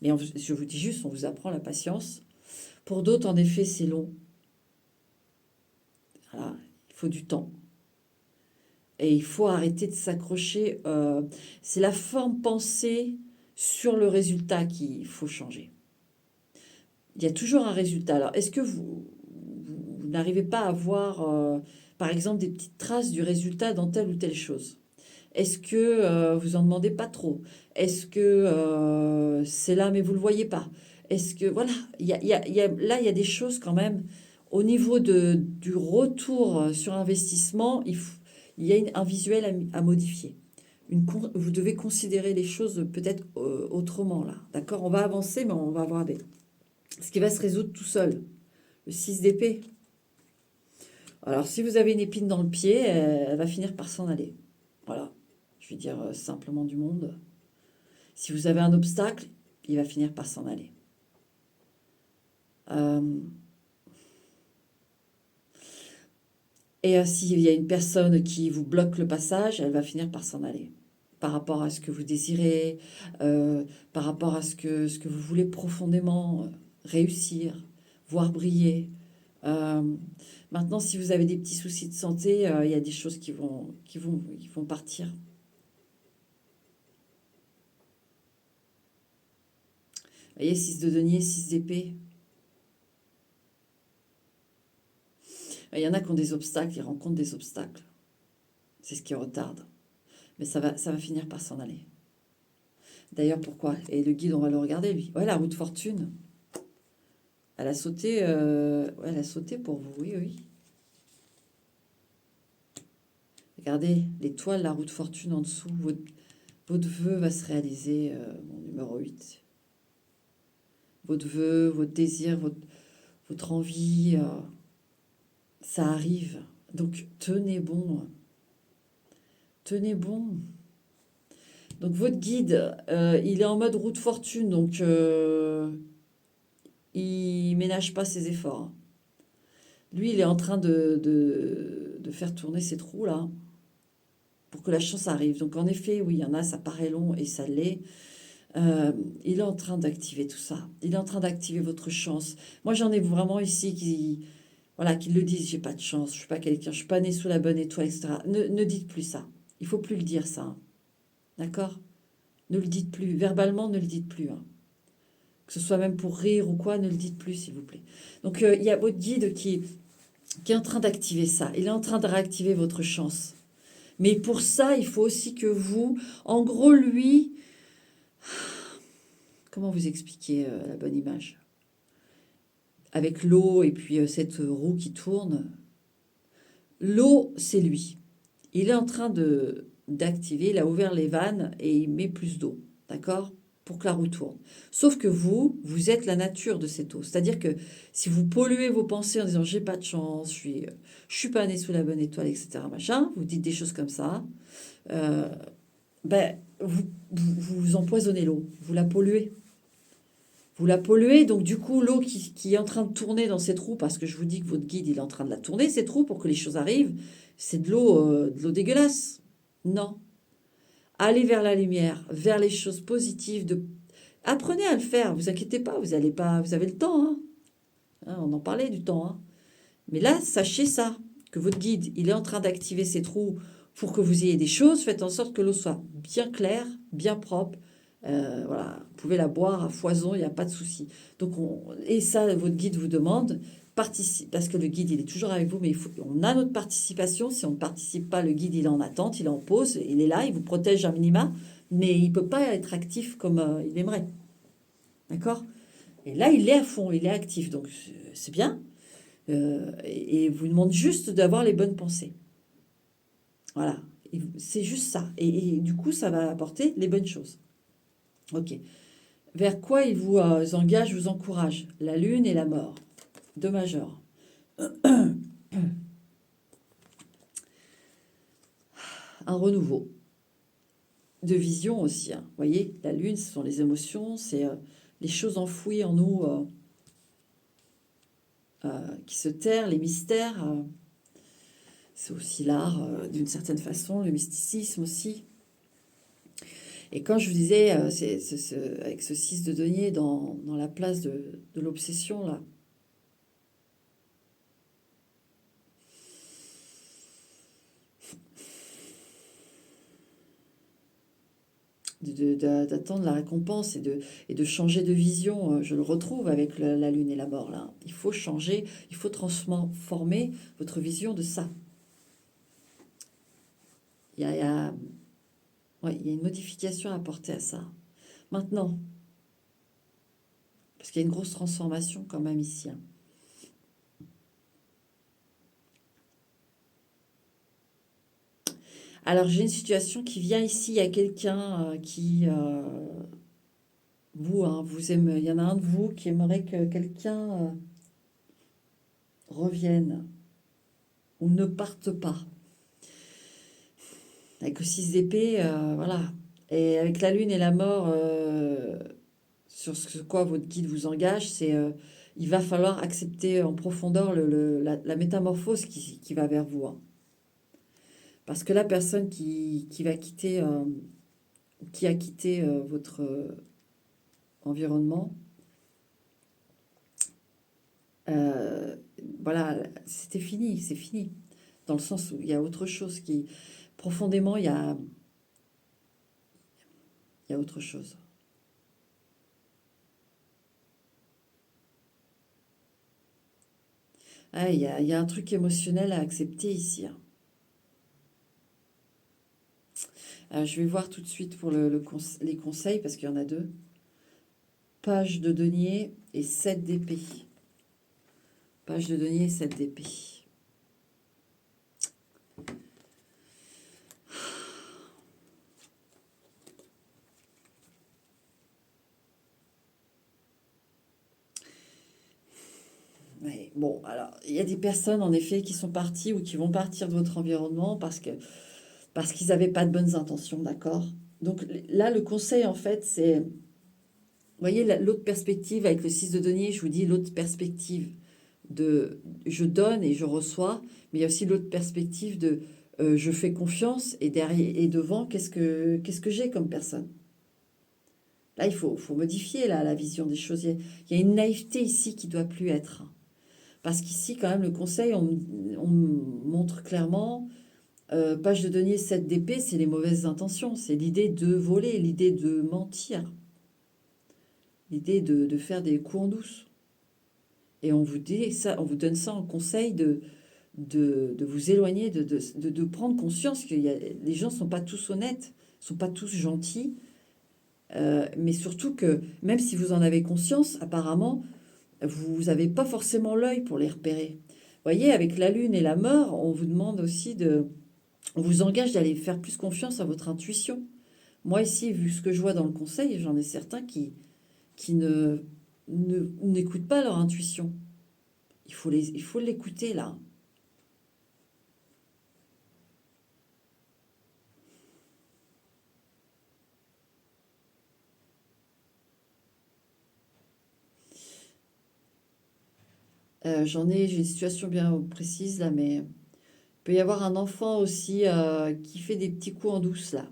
Mais je vous dis juste, on vous apprend la patience. Pour d'autres, en effet, c'est long. Voilà, il faut du temps. Et il faut arrêter de s'accrocher. C'est la forme pensée sur le résultat qu'il faut changer. Il y a toujours un résultat. Alors, est-ce que vous n'arrivez pas à voir, par exemple, des petites traces du résultat dans telle ou telle chose? Est-ce que vous en demandez pas trop? Est-ce que c'est là mais vous le voyez pas? Est-ce que voilà, là il y a des choses quand même au niveau du retour sur investissement, il y a un visuel à modifier. Vous devez considérer les choses peut-être autrement là, d'accord? On va avancer, mais on va avoir ce qui va se résoudre tout seul. Le 6 d'épée. Alors si vous avez une épine dans le pied, elle va finir par s'en aller. Voilà. Je vais dire simplement du monde. Si vous avez un obstacle, il va finir par s'en aller. Et s'il y a une personne qui vous bloque le passage, elle va finir par s'en aller. Par rapport à ce que vous désirez, par rapport à ce que vous voulez profondément réussir, voir briller. Maintenant, si vous avez des petits soucis de santé, il y a des choses qui vont partir. Vous voyez, 6 de denier, 6 d'épée. Il y en a qui ont des obstacles, ils rencontrent des obstacles. C'est ce qui retarde. Mais ça va finir par s'en aller. D'ailleurs, pourquoi? Et le guide, on va le regarder, lui. Ouais, la roue de fortune. Elle a sauté, elle a sauté pour vous, oui, oui. Regardez, l'étoile, la roue de fortune en dessous. Votre vœu va se réaliser, mon numéro 8. Votre vœu, votre désir, votre envie, ça arrive. Donc, tenez bon. Tenez bon. Donc, votre guide, il est en mode roue de fortune. Donc, il ménage pas ses efforts. Lui, il est en train de faire tourner ses trous, là, pour que la chance arrive. Donc, en effet, oui, il y en a, ça paraît long et ça l'est. Il est en train d'activer tout ça. Il est en train d'activer votre chance. Moi, j'en ai vraiment ici qui le disent, j'ai pas de chance, je suis pas quelqu'un, je suis pas né sous la bonne étoile, etc. Ne dites plus ça. Il faut plus le dire, ça. Hein. D'accord? Ne le dites plus. Verbalement, ne le dites plus. Hein. Que ce soit même pour rire ou quoi, ne le dites plus, s'il vous plaît. Donc, il y a votre guide qui est en train d'activer ça. Il est en train de réactiver votre chance. Mais pour ça, il faut aussi que vous... En gros, lui... Comment vous expliquer la bonne image? Avec l'eau et puis cette roue qui tourne. L'eau, c'est lui. Il est en train d'activer, il a ouvert les vannes et il met plus d'eau. D'accord? Pour que la roue tourne. Sauf que vous êtes la nature de cette eau. C'est-à-dire que si vous polluez vos pensées en disant j'ai pas de chance, je suis pas né sous la bonne étoile, etc. Machin, vous dites des choses comme ça, vous empoisonnez l'eau, vous la polluez. Vous la polluez, donc du coup l'eau qui est en train de tourner dans cette roue, parce que je vous dis que votre guide il est en train de la tourner, cette roue, pour que les choses arrivent, c'est de l'eau dégueulasse. Non. Allez vers la lumière, vers les choses positives. Apprenez à le faire, vous inquiétez pas, vous avez le temps. Hein. On en parlait du temps. Hein. Mais là, sachez ça, que votre guide, il est en train d'activer cette roue pour que vous ayez des choses. Faites en sorte que l'eau soit bien claire, bien propre. Voilà, vous pouvez la boire à foison, il n'y a pas de souci. Donc, et ça, votre guide vous demande, participe, parce que le guide, il est toujours avec vous, mais on a notre participation. Si on ne participe pas, le guide, il est en attente, il est en pause, il est là, il vous protège un minima, mais il ne peut pas être actif comme il aimerait. D'accord? Et là, il est à fond, il est actif, donc c'est bien. Et vous demande juste d'avoir les bonnes pensées. Voilà, c'est juste ça. Et du coup, ça va apporter les bonnes choses. Ok. Vers quoi il vous engage, vous encourage? La lune et la mort. Do majeur. Un renouveau. De vision aussi. Hein. Vous voyez, la lune, ce sont les émotions, c'est les choses enfouies en nous qui se terrent, les mystères. C'est aussi l'art d'une certaine façon, le mysticisme aussi. Et quand je vous disais, avec ce 6 de denier dans la place de l'obsession, là, d'attendre la récompense et de changer de vision. Je le retrouve avec la lune et la mort, là. Il faut changer, il faut transformer votre vision de ça. Il y a, il y a, ouais, il y a une modification à apporter à ça. Maintenant, parce qu'il y a une grosse transformation quand même ici, hein. Alors, j'ai une situation qui vient ici. Il y a quelqu'un qui, vous, hein, vous aimez, il y en a un de vous qui aimerait que quelqu'un revienne ou ne parte pas. Avec le 6 d'épée, voilà. Et avec la lune et la mort, sur ce quoi votre guide vous engage, c'est il va falloir accepter en profondeur la métamorphose qui va vers vous, hein. Parce que la personne qui va quitter, qui a quitté votre environnement, euh, voilà, c'était fini, c'est fini. Dans le sens où il y a autre chose qui, profondément, il y a autre chose. Ah, il y a un truc émotionnel à accepter ici, hein. Je vais voir tout de suite pour les conseils, parce qu'il y en a deux. Page de denier et 7 d'épée. Page de denier et 7 d'épée. Ouais, bon, alors, il y a des personnes, en effet, qui sont parties ou qui vont partir de votre environnement parce qu'ils n'avaient pas de bonnes intentions, d'accord? Donc là, le conseil, en fait, c'est, vous voyez, l'autre perspective avec le 6 de denier, je vous dis l'autre perspective de je donne et je reçois, mais il y a aussi l'autre perspective de je fais confiance et derrière et devant, qu'est-ce que j'ai comme personne? Là, faut modifier la vision des choses. Il y a une naïveté ici qui doit plus être. Parce qu'ici, quand même, le conseil, on montre clairement, page de denier 7 d'épée, c'est les mauvaises intentions. C'est l'idée de voler, l'idée de mentir, l'idée de faire des coups en douce. Et on vous dit ça, on vous donne ça en conseil de vous éloigner, de prendre conscience que les gens ne sont pas tous honnêtes, ne sont pas tous gentils, mais surtout que même si vous en avez conscience, apparemment, vous n'avez pas forcément l'œil pour les repérer. Vous voyez, avec la lune et la mort, on vous demande aussi on vous engage d'aller faire plus confiance à votre intuition. Moi ici, vu ce que je vois dans le conseil, j'en ai certains qui n'écoutent pas leur intuition. Il faut l'écouter là. J'ai une situation bien précise là, mais il peut y avoir un enfant aussi qui fait des petits coups en douce là.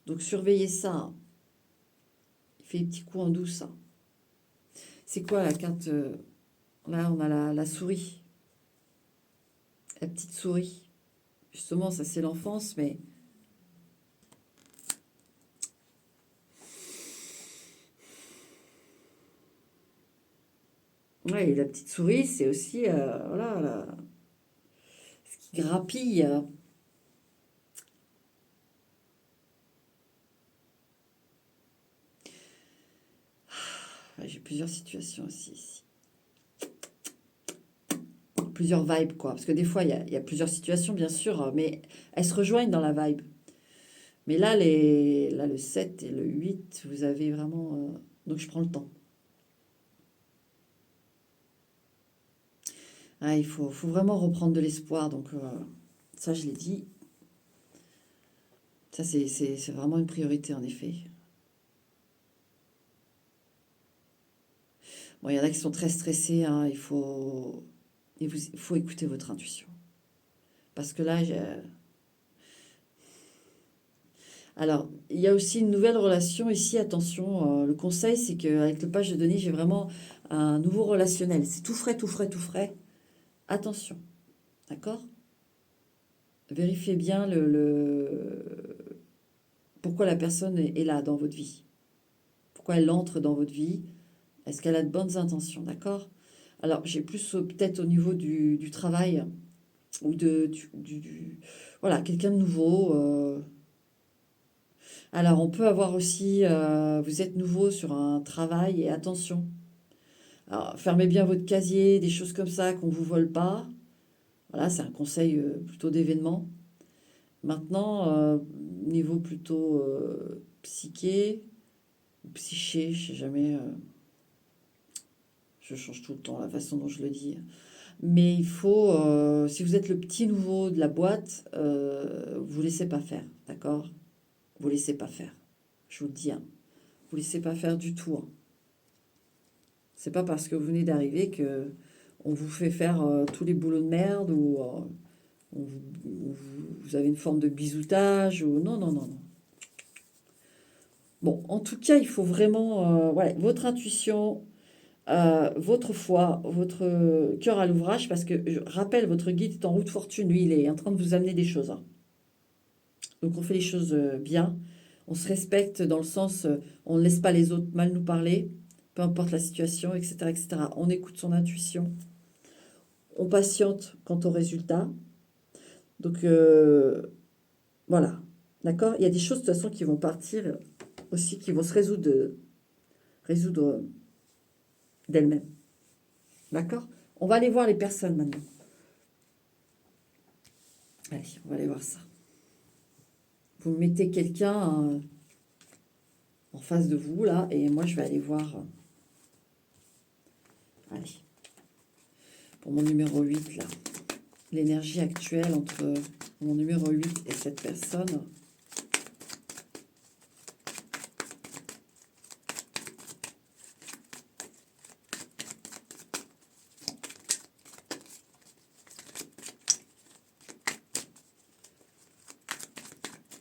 Donc surveillez ça, hein. Il fait des petits coups en douce, hein. C'est quoi la carte là, on a la souris, la petite souris. Justement, ça c'est l'enfance, mais ouais, et la petite souris, c'est aussi voilà, ce qui grappille. Ouais, j'ai plusieurs situations aussi ici. Plusieurs vibes, quoi. Parce que des fois, il y a plusieurs situations, bien sûr, mais elles se rejoignent dans la vibe. Mais là, là, le 7 et le 8, vous avez vraiment... donc, je prends le temps. Ah, faut vraiment reprendre de l'espoir. Donc, ça, je l'ai dit. Ça, c'est vraiment une priorité, en effet. Bon, il y en a qui sont très stressés, hein. Il faut écouter votre intuition. Parce que là, Alors, il y a aussi une nouvelle relation ici. Attention, le conseil, c'est qu'avec le page de Denis, j'ai vraiment un nouveau relationnel. C'est tout frais, tout frais, tout frais. Attention, d'accord? Vérifiez bien pourquoi la personne est là dans votre vie. Pourquoi elle entre dans votre vie. Est-ce qu'elle a de bonnes intentions, d'accord? Alors, j'ai plus peut-être au niveau du travail ou voilà, quelqu'un de nouveau. Alors, on peut avoir aussi, vous êtes nouveau sur un travail et attention. Alors, fermez bien votre casier, des choses comme ça, qu'on ne vous vole pas. Voilà, c'est un conseil plutôt d'événement. Maintenant, niveau plutôt psyché, ou psyché, je sais jamais, je change tout le temps la façon dont je le dis. Mais il faut, si vous êtes le petit nouveau de la boîte, vous laissez pas faire, d'accord? Vous laissez pas faire. Je vous le dis, hein. Vous laissez pas faire du tout, hein. C'est pas parce que vous venez d'arriver que on vous fait faire tous les boulots de merde ou vous avez une forme de biseautage ou non, non, non, non. Bon, en tout cas, il faut vraiment voilà, votre intuition, votre foi, votre cœur à l'ouvrage, parce que je rappelle, votre guide est en route fortune, lui, il est en train de vous amener des choses, hein. Donc on fait les choses bien, on se respecte dans le sens, on ne laisse pas les autres mal nous parler, peu importe la situation, etc., etc. On écoute son intuition, on patiente quant au résultat. Donc voilà, d'accord. Il y a des choses de toute façon qui vont partir aussi, qui vont se résoudre d'elles-mêmes, d'accord. On va aller voir les personnes maintenant. Allez, on va aller voir ça. Vous mettez quelqu'un en face de vous là, et moi je vais aller voir. Allez, pour mon numéro 8 là, l'énergie actuelle entre mon numéro 8 et cette personne.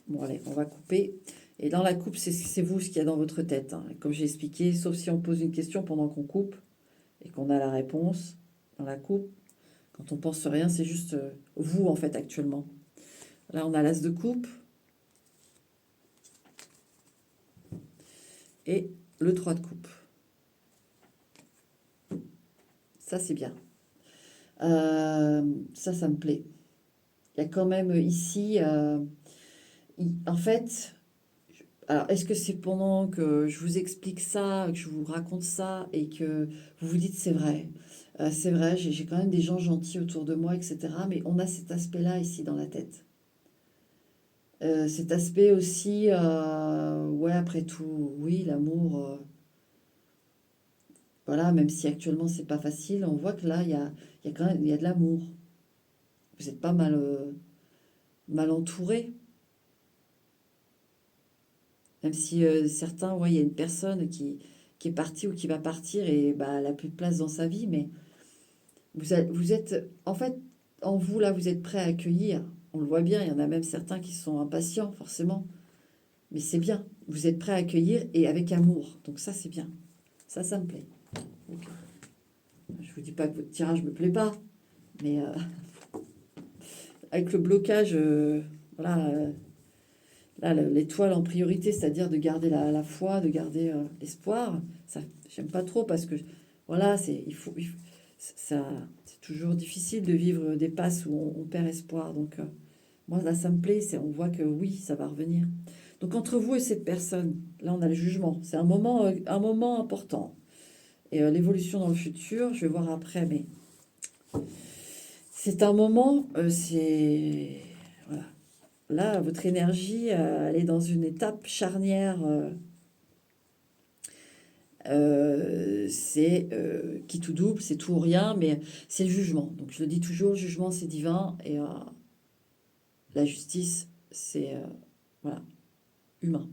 Bon, allez, on va couper. Et dans la coupe, c'est vous ce qu'il y a dans votre tête, hein. Comme j'ai expliqué, sauf si on pose une question pendant qu'on coupe et qu'on a la réponse dans la coupe. Quand on pense rien, c'est juste vous, en fait, actuellement. Là, on a l'as de coupe et le 3 de coupe. Ça, c'est bien. Ça me plaît. Il y a quand même ici, en fait, alors est-ce que c'est pendant que je vous explique ça, que je vous raconte ça et que vous vous dites c'est vrai, j'ai quand même des gens gentils autour de moi, etc. Mais on a cet aspect-là ici dans la tête. Cet aspect aussi, ouais, après tout, oui, l'amour, voilà, même si actuellement c'est pas facile, on voit que là, il y a quand même il y a de l'amour. Vous n'êtes pas mal entouré. Même si certains, ouais, il y a une personne qui est partie ou qui va partir et bah, elle n'a plus de place dans sa vie, mais vous êtes, en fait, en vous, là, vous êtes prêt à accueillir. On le voit bien, il y en a même certains qui sont impatients, forcément. Mais c'est bien, vous êtes prêt à accueillir et avec amour. Donc ça, c'est bien. Ça me plaît. Ok. Je vous dis pas que votre tirage me plaît pas, mais avec le blocage, voilà, là, l'étoile en priorité, c'est-à-dire de garder la foi, de garder l'espoir. Ça, j'aime pas trop parce que, voilà, ça, c'est toujours difficile de vivre des passes où on perd espoir. Donc, moi, là, ça me plaît. On voit que oui, ça va revenir. Donc, entre vous et cette personne, là, on a le jugement. C'est un moment important. Et l'évolution dans le futur, je vais voir après, mais c'est un moment, voilà. Là, votre énergie, elle est dans une étape charnière. C'est qui tout double, c'est tout ou rien, mais c'est le jugement. Donc je le dis toujours, le jugement c'est divin et la justice c'est voilà, humain.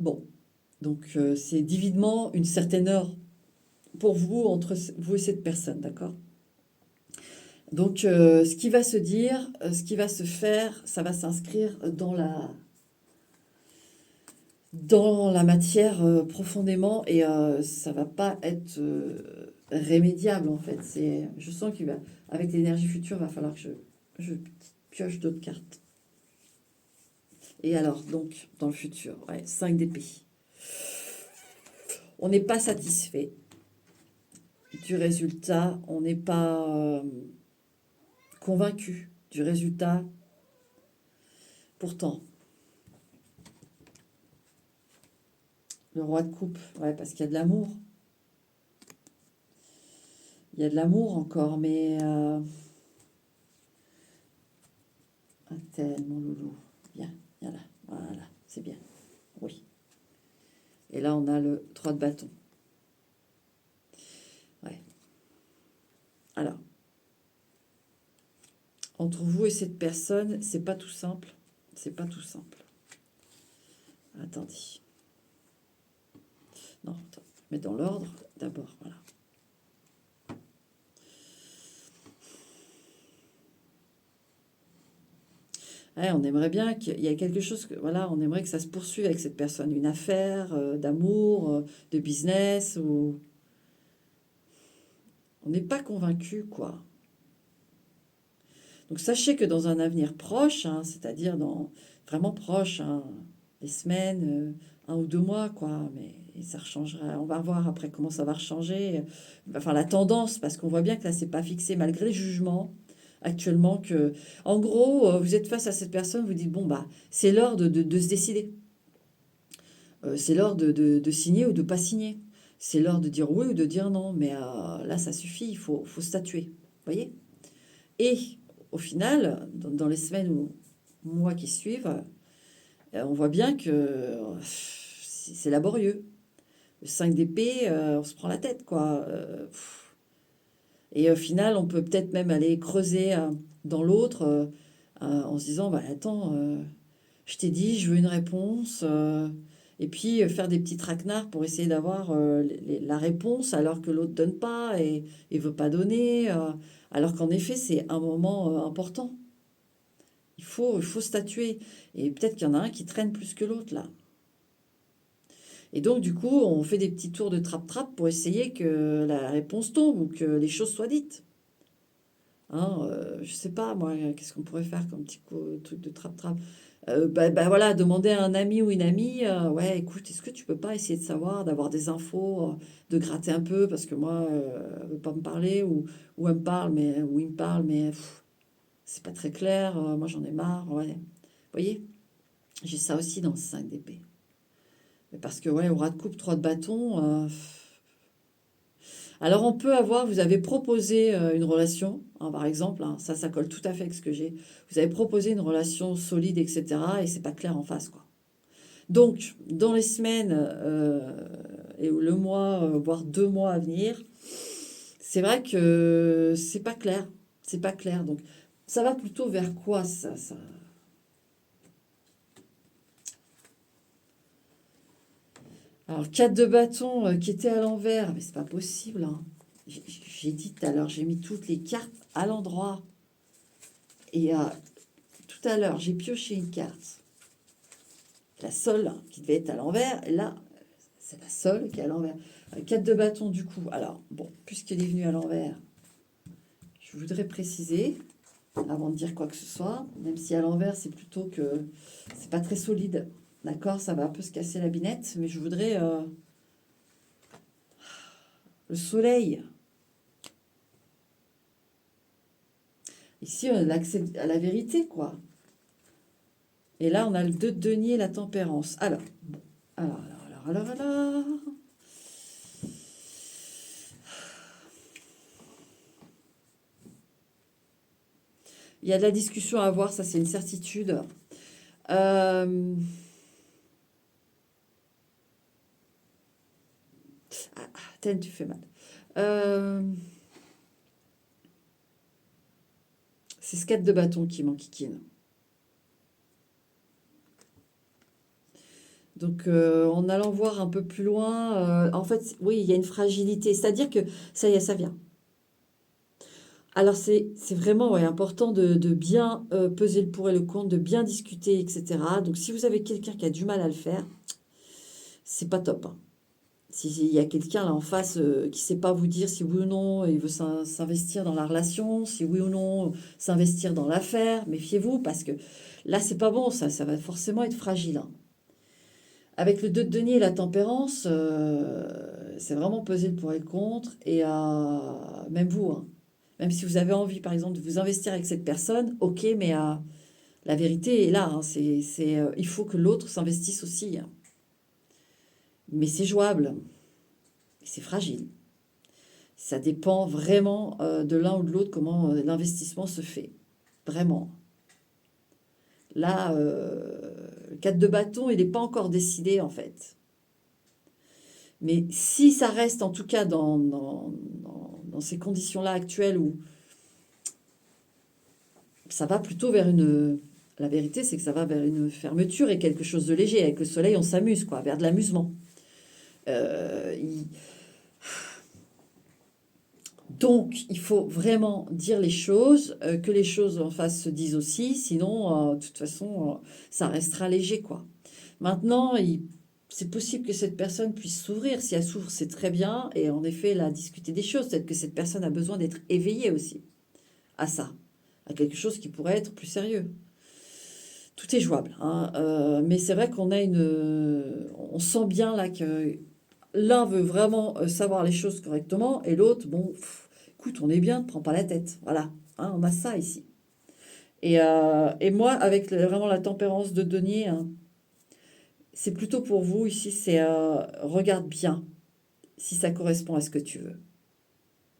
Bon, donc c'est divinement une certaine heure pour vous entre vous et cette personne, d'accord? Donc, ce qui va se dire, ce qui va se faire, ça va s'inscrire dans la matière profondément et ça va pas être rémédiable en fait. Je sens avec l'énergie future, il va falloir que je pioche d'autres cartes. Et alors, donc, dans le futur, ouais, 5 d'épée. On n'est pas satisfait du résultat, on n'est pas convaincu du résultat. Pourtant, le roi de coupe, ouais, parce qu'il y a de l'amour. Il y a de l'amour encore, mais... Un tel, mon loulou. Bien, viens là. Voilà, c'est bien. Oui. Et là, on a le 3 de bâton. Ouais. Alors, entre vous et cette personne, c'est pas tout simple. C'est pas tout simple. Attendez. Non, attends. Mais dans l'ordre, d'abord, voilà. Ouais, on aimerait bien qu'il y ait quelque chose, voilà, on aimerait que ça se poursuive avec cette personne, une affaire d'amour, de business, ou on n'est pas convaincu, quoi. Donc sachez que dans un avenir proche, hein, c'est-à-dire vraiment proche, hein, des semaines, 1 ou 2 mois, quoi, mais ça rechangera. On va voir après comment ça va rechanger. Enfin, la tendance, parce qu'on voit bien que là, c'est pas fixé, malgré le jugement actuellement que, en gros, vous êtes face à cette personne, vous dites, bon, bah, c'est l'heure de se décider. C'est l'heure de signer ou de pas signer. C'est l'heure de dire oui ou de dire non. Mais là, ça suffit, il faut statuer. Vous voyez? Et au final, dans les semaines ou mois qui suivent, on voit bien que c'est laborieux. Le 5 d'épée, on se prend la tête, quoi. Et au final, on peut peut-être même aller creuser dans l'autre en se disant, bah, attends, je t'ai dit, je veux une réponse. Et puis faire des petits traquenards pour essayer d'avoir la réponse alors que l'autre donne pas et veut pas donner. Alors qu'en effet, c'est un moment important. Il faut statuer. Et peut-être qu'il y en a un qui traîne plus que l'autre, là. Et donc, du coup, on fait des petits tours de trappe-trappe pour essayer que la réponse tombe ou que les choses soient dites. Hein, je sais pas, moi, qu'est-ce qu'on pourrait faire comme petit truc de trappe-trappe. Bah, voilà, demander à un ami ou une amie, ouais, écoute, est-ce que tu peux pas essayer de savoir, d'avoir des infos, de gratter un peu, parce que moi, elle veut pas me parler, ou elle me parle, ou il me parle, mais c'est pas très clair, moi j'en ai marre, ouais. Vous voyez, j'ai ça aussi dans le 5 d'épée. Mais parce que, ouais, au ras de coupe, 3 de bâton. Alors, vous avez proposé une relation, hein, par exemple, hein, ça colle tout à fait avec ce que j'ai. Vous avez proposé une relation solide, etc., et c'est pas clair en face, quoi. Donc, dans les semaines et le mois, voire 2 mois à venir, c'est vrai que c'est pas clair. C'est pas clair. Donc, ça va plutôt vers quoi, ça? Alors, 4 de bâton qui était à l'envers, mais c'est pas possible, hein. J'ai dit tout à l'heure, j'ai mis toutes les cartes à l'endroit. Et tout à l'heure, j'ai pioché une carte. La seule qui devait être à l'envers, et là, c'est la seule qui est à l'envers. 4 de bâton, du coup. Alors, bon, puisqu'elle est venue à l'envers, je voudrais préciser, avant de dire quoi que ce soit, même si à l'envers, c'est plutôt que c'est pas très solide. D'accord, ça va un peu se casser la binette, mais je voudrais le soleil. Ici, on a l'accès à la vérité, quoi. Et là, on a le 2 de denier, la tempérance. Alors, bon, alors. Il y a de la discussion à avoir, ça c'est une certitude. Euh... tu fais mal. C'est ce 4 de bâton qui m'enquiquine. Donc, en allant voir un peu plus loin, en fait, oui, il y a une fragilité. C'est-à-dire que ça y est, ça vient. Alors, c'est vraiment ouais, important de bien peser le pour et le contre, de bien discuter, etc. Donc, si vous avez quelqu'un qui a du mal à le faire, c'est pas top, hein. S'il y a quelqu'un là en face qui sait pas vous dire si oui ou non il veut s'investir dans la relation, si oui ou non s'investir dans l'affaire, méfiez-vous parce que là, c'est pas bon, ça va forcément être fragile, hein. Avec le 2 de denier et la tempérance, c'est vraiment peser le pour et le contre. Et même vous, hein, même si vous avez envie, par exemple, de vous investir avec cette personne, ok, mais la vérité est là, hein, il faut que l'autre s'investisse aussi, hein. Mais c'est jouable, c'est fragile. Ça dépend vraiment de l'un ou de l'autre comment l'investissement se fait. Vraiment. Là, le 4 de bâton, il n'est pas encore décidé en fait. Mais si ça reste en tout cas dans ces conditions-là actuelles où ça va plutôt vers une... La vérité, c'est que ça va vers une fermeture et quelque chose de léger. Avec le soleil, on s'amuse, quoi, vers de l'amusement. Il... Donc, il faut vraiment dire les choses, que les choses en face se disent aussi, sinon, de toute façon, ça restera léger, quoi. Maintenant, c'est possible que cette personne puisse s'ouvrir. Si elle s'ouvre, c'est très bien. Et en effet, là, discuter des choses. Peut-être que cette personne a besoin d'être éveillée aussi à ça, à quelque chose qui pourrait être plus sérieux. Tout est jouable, hein. Mais c'est vrai qu'on a on sent bien là que l'un veut vraiment savoir les choses correctement et l'autre, bon, écoute, on est bien, ne prends pas la tête. Voilà, hein, on a ça ici. Et moi, avec vraiment la tempérance de denier, hein, c'est plutôt pour vous ici, c'est regarde bien si ça correspond à ce que tu veux.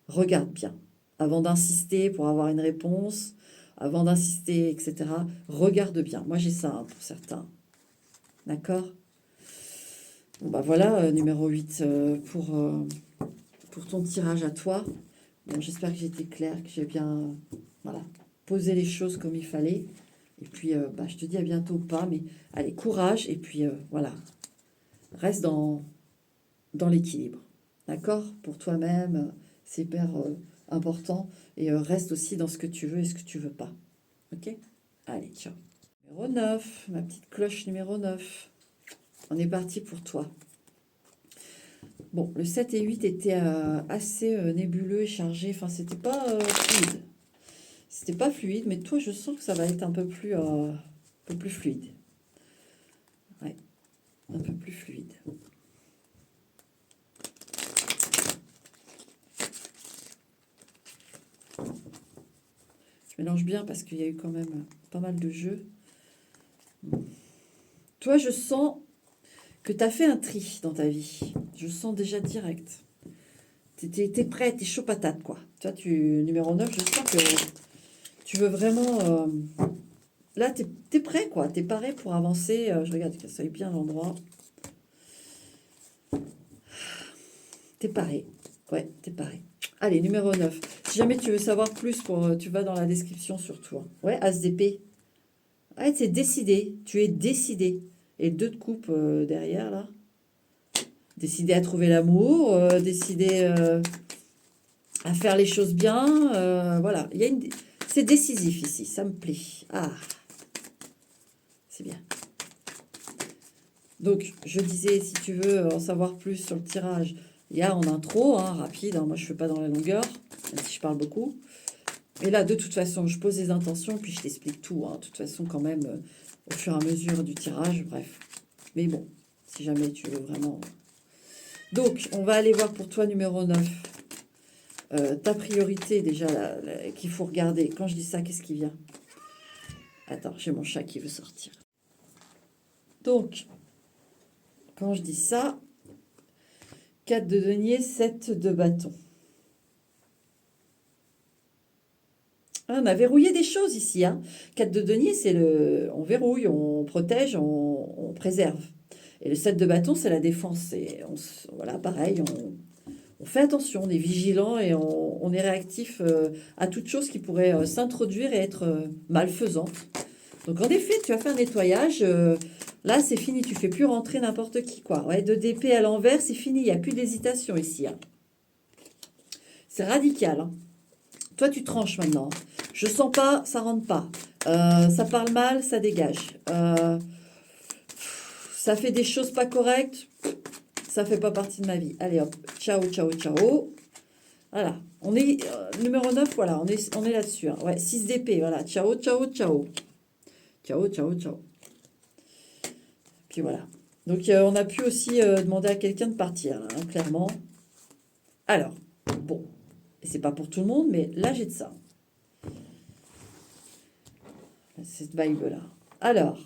Regarde bien. Avant d'insister pour avoir une réponse, avant d'insister, etc., regarde bien. Moi, j'ai ça, hein, pour certains. D'accord? Bon, bah voilà, numéro 8 pour ton tirage à toi. Bon, j'espère que j'ai été claire, que j'ai bien voilà, posé les choses comme il fallait. Et puis, bah, je te dis à bientôt ou pas, mais allez, courage. Et puis, voilà, reste dans l'équilibre. D'accord? Pour toi-même, c'est hyper important. Et reste aussi dans ce que tu veux et ce que tu veux pas. Ok? Allez, ciao. Numéro 9, ma petite cloche numéro 9. On est parti pour toi. Bon, le 7 et 8 étaient assez nébuleux et chargés. Enfin, c'était pas fluide. C'était pas fluide, mais toi, je sens que ça va être un peu plus fluide. Ouais, un peu plus fluide. Je mélange bien parce qu'il y a eu quand même pas mal de jeux. Toi, je sens que tu as fait un tri dans ta vie. Je sens déjà direct. T'es prêt, t'es chaud patate, quoi. Toi, numéro 9, je sens que tu veux vraiment... là, t'es prêt, quoi. T'es paré pour avancer. Je regarde que ça aille bien l'endroit. T'es paré. Ouais, t'es paré. Allez, numéro 9. Si jamais tu veux savoir plus, tu vas dans la description sur toi. Ouais, As d'épée. Ouais, c'est décidé. Tu es décidé. Et 2 de coupe derrière, là. Décidé à trouver l'amour. Décidé à faire les choses bien. Voilà. C'est décisif ici. Ça me plaît. Ah. C'est bien. Donc, je disais, si tu veux en savoir plus sur le tirage, il y a en intro, hein, rapide, hein, moi je ne fais pas dans la longueur, même si je parle beaucoup. Et là, de toute façon, je pose les intentions, puis je t'explique tout, hein, de toute façon, quand même, au fur et à mesure du tirage, bref. Mais bon, si jamais tu veux vraiment... Donc, on va aller voir pour toi, numéro 9. Ta priorité, déjà, qu'il faut regarder. Quand je dis ça, qu'est-ce qui vient? Attends, j'ai mon chat qui veut sortir. Donc, quand je dis ça, 4 de denier, 7 de bâton. Ah, on a verrouillé des choses ici, hein. 4 de denier, c'est on verrouille, on protège, on préserve. Et le 7 de bâton, c'est la défense. Voilà, pareil, on fait attention, on est vigilant et on est réactif à toute chose qui pourrait s'introduire et être malfaisante. Donc en effet, tu as fait un nettoyage. Là, c'est fini. Tu fais plus rentrer n'importe qui, quoi. Ouais, 2 d'épée à l'envers, c'est fini. Il n'y a plus d'hésitation ici, hein. C'est radical, hein. Toi, tu tranches maintenant. Je sens pas, ça rentre pas. Ça parle mal, ça dégage. Ça fait des choses pas correctes, ça fait pas partie de ma vie. Allez hop, ciao, ciao, ciao. Voilà, on est numéro 9, voilà, on est là-dessus. Hein. Ouais, 6 d'épée, voilà, ciao, ciao, ciao. Ciao, ciao, ciao. Puis voilà. Donc on a pu aussi demander à quelqu'un de partir, là, hein, clairement. Alors, bon, c'est pas pour tout le monde, mais là j'ai de ça. Cette vibe-là. Alors,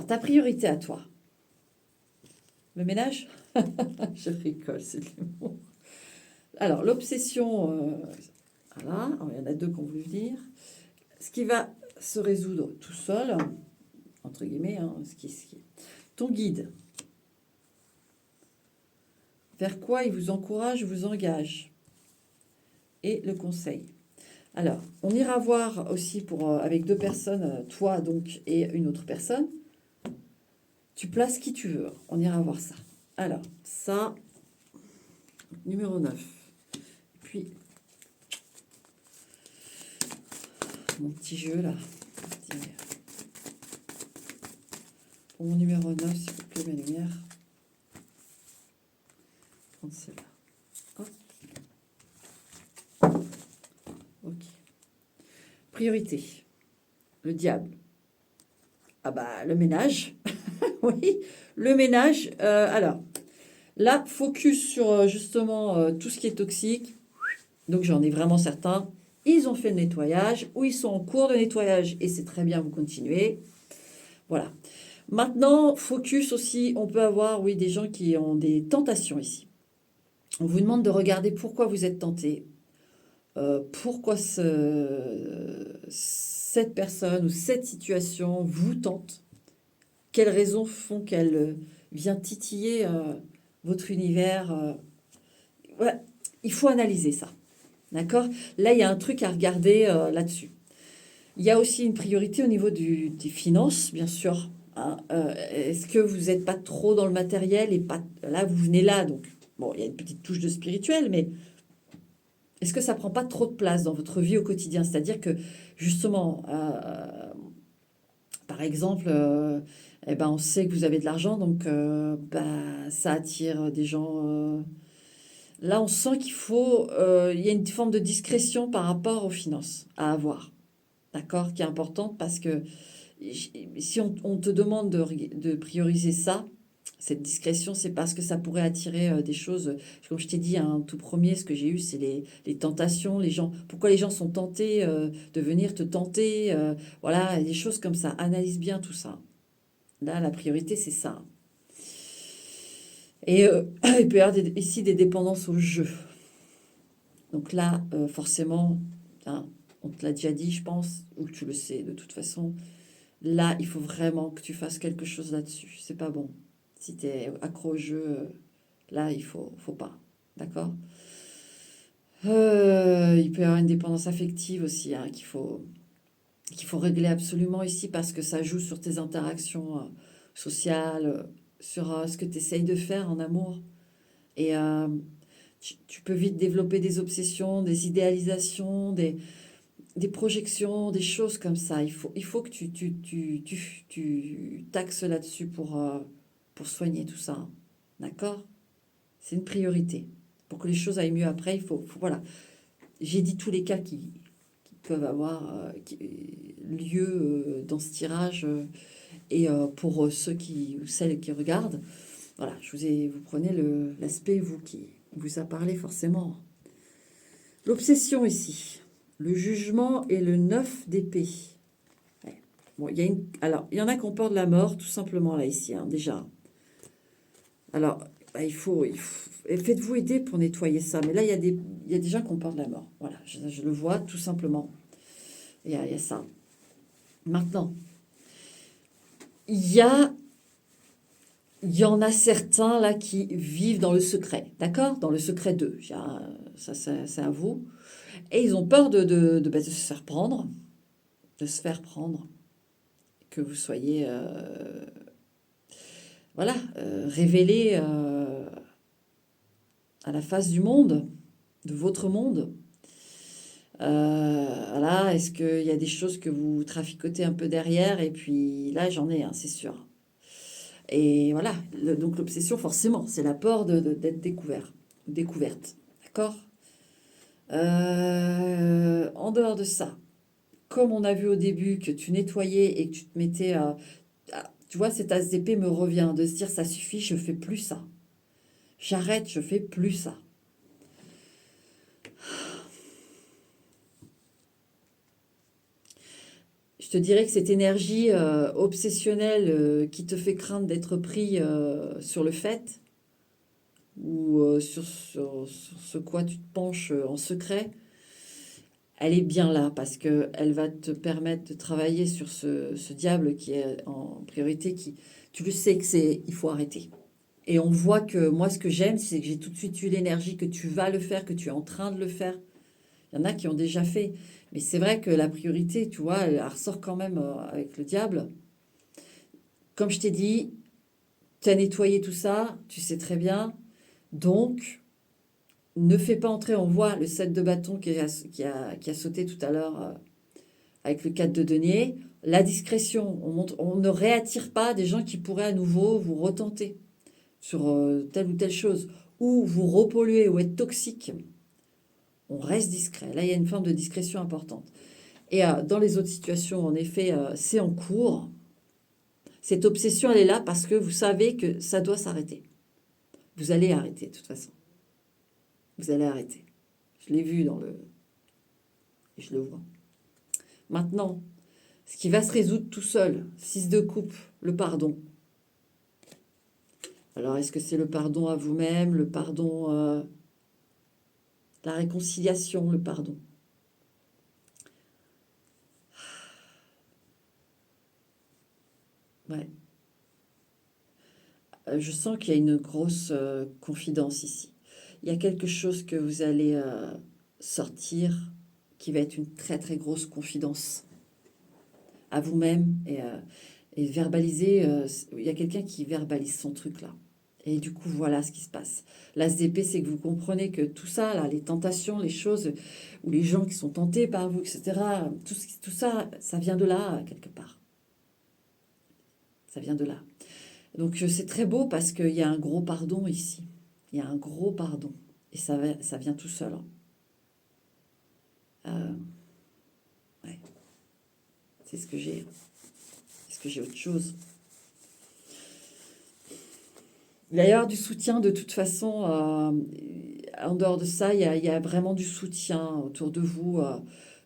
ta priorité à toi. Le ménage. Je rigole, c'est de l'humour. Alors, l'obsession, voilà, alors, il y en a deux qu'on veut dire. Ce qui va se résoudre tout seul, entre guillemets, hein, ton guide. Vers quoi il vous encourage, vous engage. Et le conseil. Alors, on ira voir aussi avec deux personnes, toi donc et une autre personne. Tu places qui tu veux. On ira voir ça. Alors, ça, numéro 9. Puis, mon petit jeu là. Pour mon numéro 9, s'il vous plaît, ma lumière. Prendre celle-là. Hop. Ok. Priorité. Le diable. Ah bah, le ménage. Oui, le ménage. Alors, là, focus sur justement tout ce qui est toxique. Donc, j'en ai vraiment certains. Ils ont fait le nettoyage ou ils sont en cours de nettoyage et c'est très bien, vous continuez. Voilà. Maintenant, focus aussi, on peut avoir, oui, des gens qui ont des tentations ici. On vous demande de regarder pourquoi vous êtes tenté. Pourquoi cette personne ou cette situation vous tente. Quelles raisons font qu'elle vient titiller votre univers. Ouais, il faut analyser ça. D'accord? Là, il y a un truc à regarder là-dessus. Il y a aussi une priorité au niveau des finances, bien sûr. Hein. Est-ce que vous n'êtes pas trop dans le matériel et pas là, vous venez là, donc bon, il y a une petite touche de spirituel, mais est-ce que ça prend pas trop de place dans votre vie au quotidien? C'est-à-dire que justement, par exemple, eh ben, on sait que vous avez de l'argent, donc ça attire des gens. Là, on sent il y a une forme de discrétion par rapport aux finances à avoir, d'accord, qui est importante parce que si on te demande de prioriser ça, cette discrétion, c'est parce que ça pourrait attirer des choses. Comme je t'ai dit, hein, tout premier, ce que j'ai eu, c'est les tentations, les gens. Pourquoi les gens sont tentés de venir te tenter, voilà, des choses comme ça. Analyse bien tout ça. Là, la priorité, c'est ça. Et il peut y avoir ici des dépendances au jeu. Donc là, forcément, hein, on te l'a déjà dit, je pense, ou tu le sais de toute façon. Là, il faut vraiment que tu fasses quelque chose là-dessus. C'est pas bon. Si tu es accro au jeu, là, il faut pas. D'accord. Il peut y avoir une dépendance affective aussi hein, qu'il faut régler absolument ici parce que ça joue sur tes interactions sociales, sur ce que tu essayes de faire en amour. Et tu peux vite développer des obsessions, des idéalisations, des projections, des choses comme ça. Il faut que tu taxes là-dessus pour soigner tout ça. D'accord? C'est une priorité. Pour que les choses aillent mieux après, voilà. J'ai dit tous les cas qui peuvent avoir lieu dans ce tirage et pour ceux ou celles qui regardent. Voilà, vous prenez l'aspect, vous, qui vous a parlé forcément. L'obsession ici. Le jugement et le 9 d'épée. Ouais. Bon, alors, il y en a qui ont peur de la mort, tout simplement, là, ici, hein, déjà. Alors, il faut faites-vous aider pour nettoyer ça. Mais là, il y a des gens qui ont peur de la mort. Voilà, je le vois, tout simplement. Il y a ça. Maintenant, il y en a certains, là, qui vivent dans le secret. D'accord? Dans le secret d'eux. Ça, c'est à vous. Et ils ont peur de se faire prendre, que vous soyez, révélé à la face du monde, de votre monde. Voilà, est-ce qu'il y a des choses que vous traficotez un peu derrière? Et puis là, j'en ai, c'est sûr. Et voilà, donc l'obsession, forcément, c'est la peur d'être découvert, découverte. D'accord? En dehors de ça, comme on a vu au début que tu nettoyais et que tu te mettais tu vois, cet as d'épée me revient de se dire ça suffit, je fais plus ça. J'arrête, je fais plus ça. Je te dirais que cette énergie obsessionnelle qui te fait craindre d'être pris sur le fait ou sur ce quoi tu te penches en secret, elle est bien là parce qu'elle va te permettre de travailler sur ce diable qui est en priorité, tu le sais que il faut arrêter. Et on voit que moi, ce que j'aime, c'est que j'ai tout de suite eu l'énergie que tu vas le faire, que tu es en train de le faire. Il y en a qui ont déjà fait. Mais c'est vrai que la priorité, tu vois, elle ressort quand même avec le diable. Comme je t'ai dit, tu as nettoyé tout ça, tu sais très bien. Donc, ne fais pas entrer, on voit le 7 de bâton qui a sauté tout à l'heure avec le 4 de denier. La discrétion, on ne réattire pas des gens qui pourraient à nouveau vous retenter sur telle ou telle chose, ou vous repolluer ou être toxique. On reste discret. Là, il y a une forme de discrétion importante. Et dans les autres situations, en effet, c'est en cours. Cette obsession, elle est là parce que vous savez que ça doit s'arrêter. Vous allez arrêter, de toute façon. Vous allez arrêter. Je l'ai vu et je le vois. Maintenant, ce qui va se résoudre tout seul, 6 de coupe, le pardon. Alors, est-ce que c'est le pardon à vous-même, le pardon, la réconciliation, le pardon? Ouais. Je sens qu'il y a une grosse confidence ici. Il y a quelque chose que vous allez sortir qui va être une très très grosse confidence à vous-même et verbaliser. Il y a quelqu'un qui verbalise son truc là. Et du coup, voilà ce qui se passe. L'as d'épée, c'est que vous comprenez que tout ça, là, les tentations, les choses, ou les gens qui sont tentés par vous, etc., tout ça, ça vient de là, quelque part. Ça vient de là. Donc c'est très beau parce qu'il y a un gros pardon ici. Il y a un gros pardon. Et ça vient tout seul. Euh, ouais. C'est ce que j'ai. Est-ce que j'ai autre chose? D'ailleurs, du soutien, de toute façon, en dehors de ça, il y a vraiment du soutien autour de vous.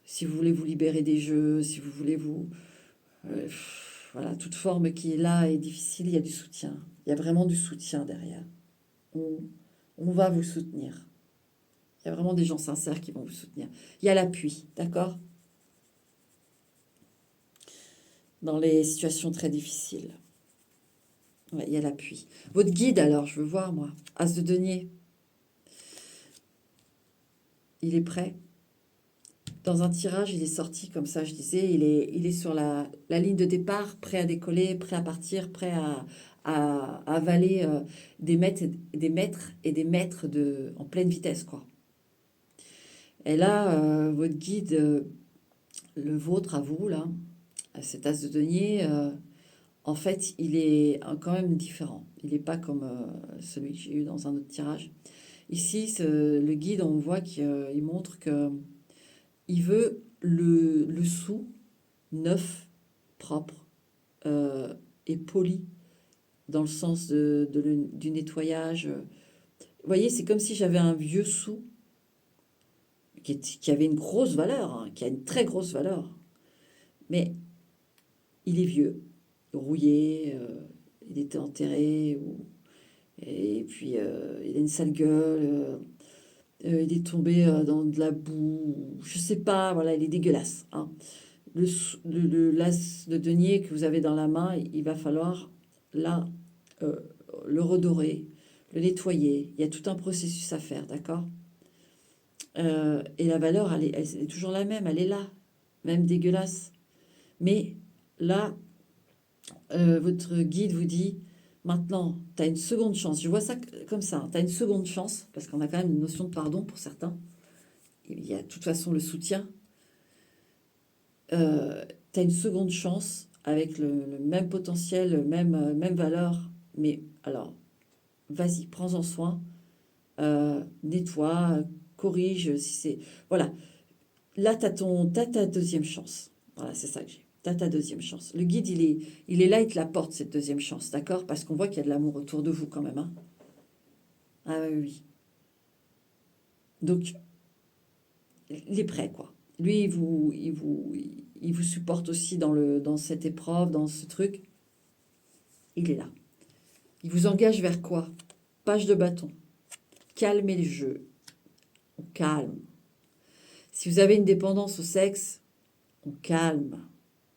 Si vous voulez vous libérer des jeux, si vous voulez voilà, toute forme qui est là est difficile, il y a du soutien. Il y a vraiment du soutien derrière. On, on va vous soutenir. Il y a vraiment des gens sincères qui vont vous soutenir. Il y a l'appui, d'accord? Dans les situations très difficiles. Ouais, il y a l'appui. Votre guide, alors, je veux voir, moi. As de denier. Il est prêt. Dans un tirage, il est sorti, comme ça, je disais, il est sur la ligne de départ, prêt à décoller, prêt à partir, prêt à avaler des mètres, et des mètres en pleine vitesse, quoi. Et là, votre guide, le vôtre à vous, là, cet as de denier, en fait, il est quand même différent. Il n'est pas comme celui que j'ai eu dans un autre tirage. Ici, le guide, on voit qu'il montre que il veut le sou neuf, propre et poli, dans le sens du nettoyage. Vous voyez, c'est comme si j'avais un vieux sou qui avait une grosse valeur, qui a une très grosse valeur. Mais il est vieux, rouillé, il était enterré, et puis il a une sale gueule, il est tombé dans de la boue, je sais pas, voilà, il est dégueulasse. Le las de denier que vous avez dans la main, il va falloir là euh, le redorer, le nettoyer. Il y a tout un processus à faire, d'accord? Et la valeur, elle est toujours la même, elle est là, même dégueulasse. Mais là, votre guide vous dit, maintenant, tu as une seconde chance. Je vois ça comme ça, tu as une seconde chance, parce qu'on a quand même une notion de pardon pour certains. il y a de toute façon le soutien. Tu as une seconde chance avec le même potentiel, même valeur. Mais alors, vas-y, prends-en soin. Nettoie, corrige. Si c'est voilà. Là, t'as ta deuxième chance. Voilà, c'est ça que j'ai. T'as ta deuxième chance. Le guide, il est là, il te l'apporte, cette deuxième chance, d'accord? Parce qu'on voit qu'il y a de l'amour autour de vous quand même. Hein. Ah oui, oui. Donc, il est prêt, quoi. Lui, il vous supporte aussi dans cette épreuve, dans ce truc. Il est là. Il vous engage vers quoi? Page de bâton. Calmez le jeu. On calme. Si vous avez une dépendance au sexe, on calme.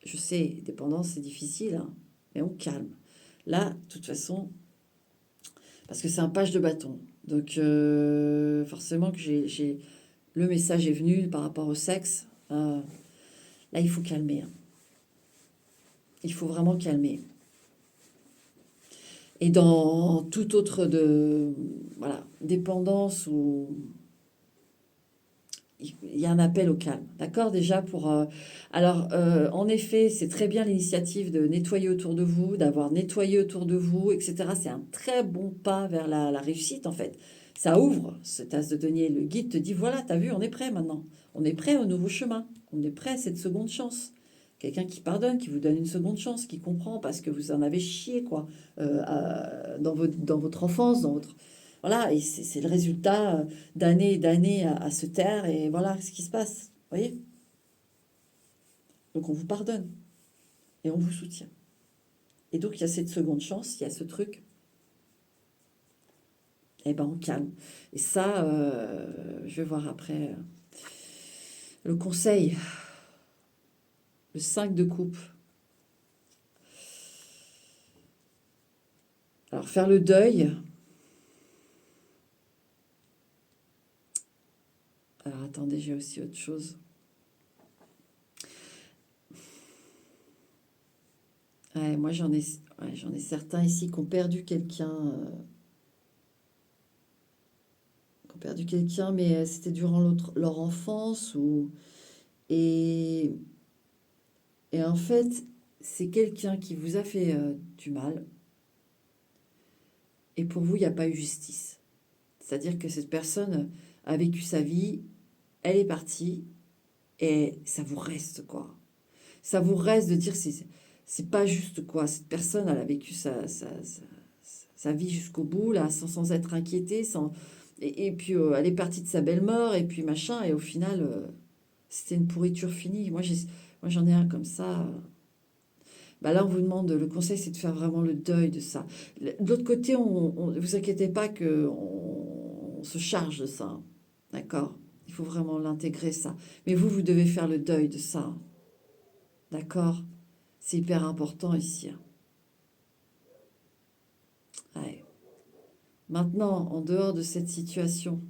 Je sais, dépendance, c'est difficile, hein, mais on calme. Là, de toute façon, parce que c'est un page de bâton. Donc, forcément que le message est venu par rapport au sexe. Là, il faut calmer. Hein. Il faut vraiment calmer. Et dans toute autre dépendance ou il y a un appel au calme, d'accord? Déjà en effet, c'est très bien l'initiative de nettoyer autour de vous, d'avoir nettoyé autour de vous, etc. C'est un très bon pas vers la réussite, en fait. Ça ouvre ce as de denier. Le guide te dit, voilà, t'as vu, on est prêt maintenant. On est prêt au nouveau chemin. On est prêt à cette seconde chance. Quelqu'un qui pardonne, qui vous donne une seconde chance, qui comprend parce que vous en avez chié, quoi, dans votre enfance, dans votre... Voilà, et c'est le résultat d'années et d'années à se taire, et voilà ce qui se passe. Vous voyez? Donc on vous pardonne et on vous soutient. Et donc il y a cette seconde chance, il y a ce truc, et ben on calme. Et ça, je vais voir après le conseil, le 5 de coupe. Alors faire le deuil. Alors attendez, j'ai aussi autre chose. Ouais, moi j'en ai certains ici qui ont perdu quelqu'un. Mais c'était durant leur enfance et, et en fait, c'est quelqu'un qui vous a fait du mal et pour vous, il n'y a pas eu justice. C'est-à-dire que cette personne a vécu sa vie, elle est partie et ça vous reste, quoi. Ça vous reste de dire, c'est pas juste, quoi. Cette personne, elle a vécu sa vie jusqu'au bout, là, sans être inquiétée, et puis elle est partie de sa belle mort, et puis machin, et au final, c'était une pourriture finie. Moi, j'en ai un comme ça. Bah là, on vous demande, le conseil, c'est de faire vraiment le deuil de ça. De l'autre côté, ne vous inquiétez pas que on se charge de ça. Hein. D'accord? Il faut vraiment l'intégrer, ça. Mais vous devez faire le deuil de ça. D'accord? C'est hyper important ici. Hein. Ouais. Maintenant, en dehors de cette situation,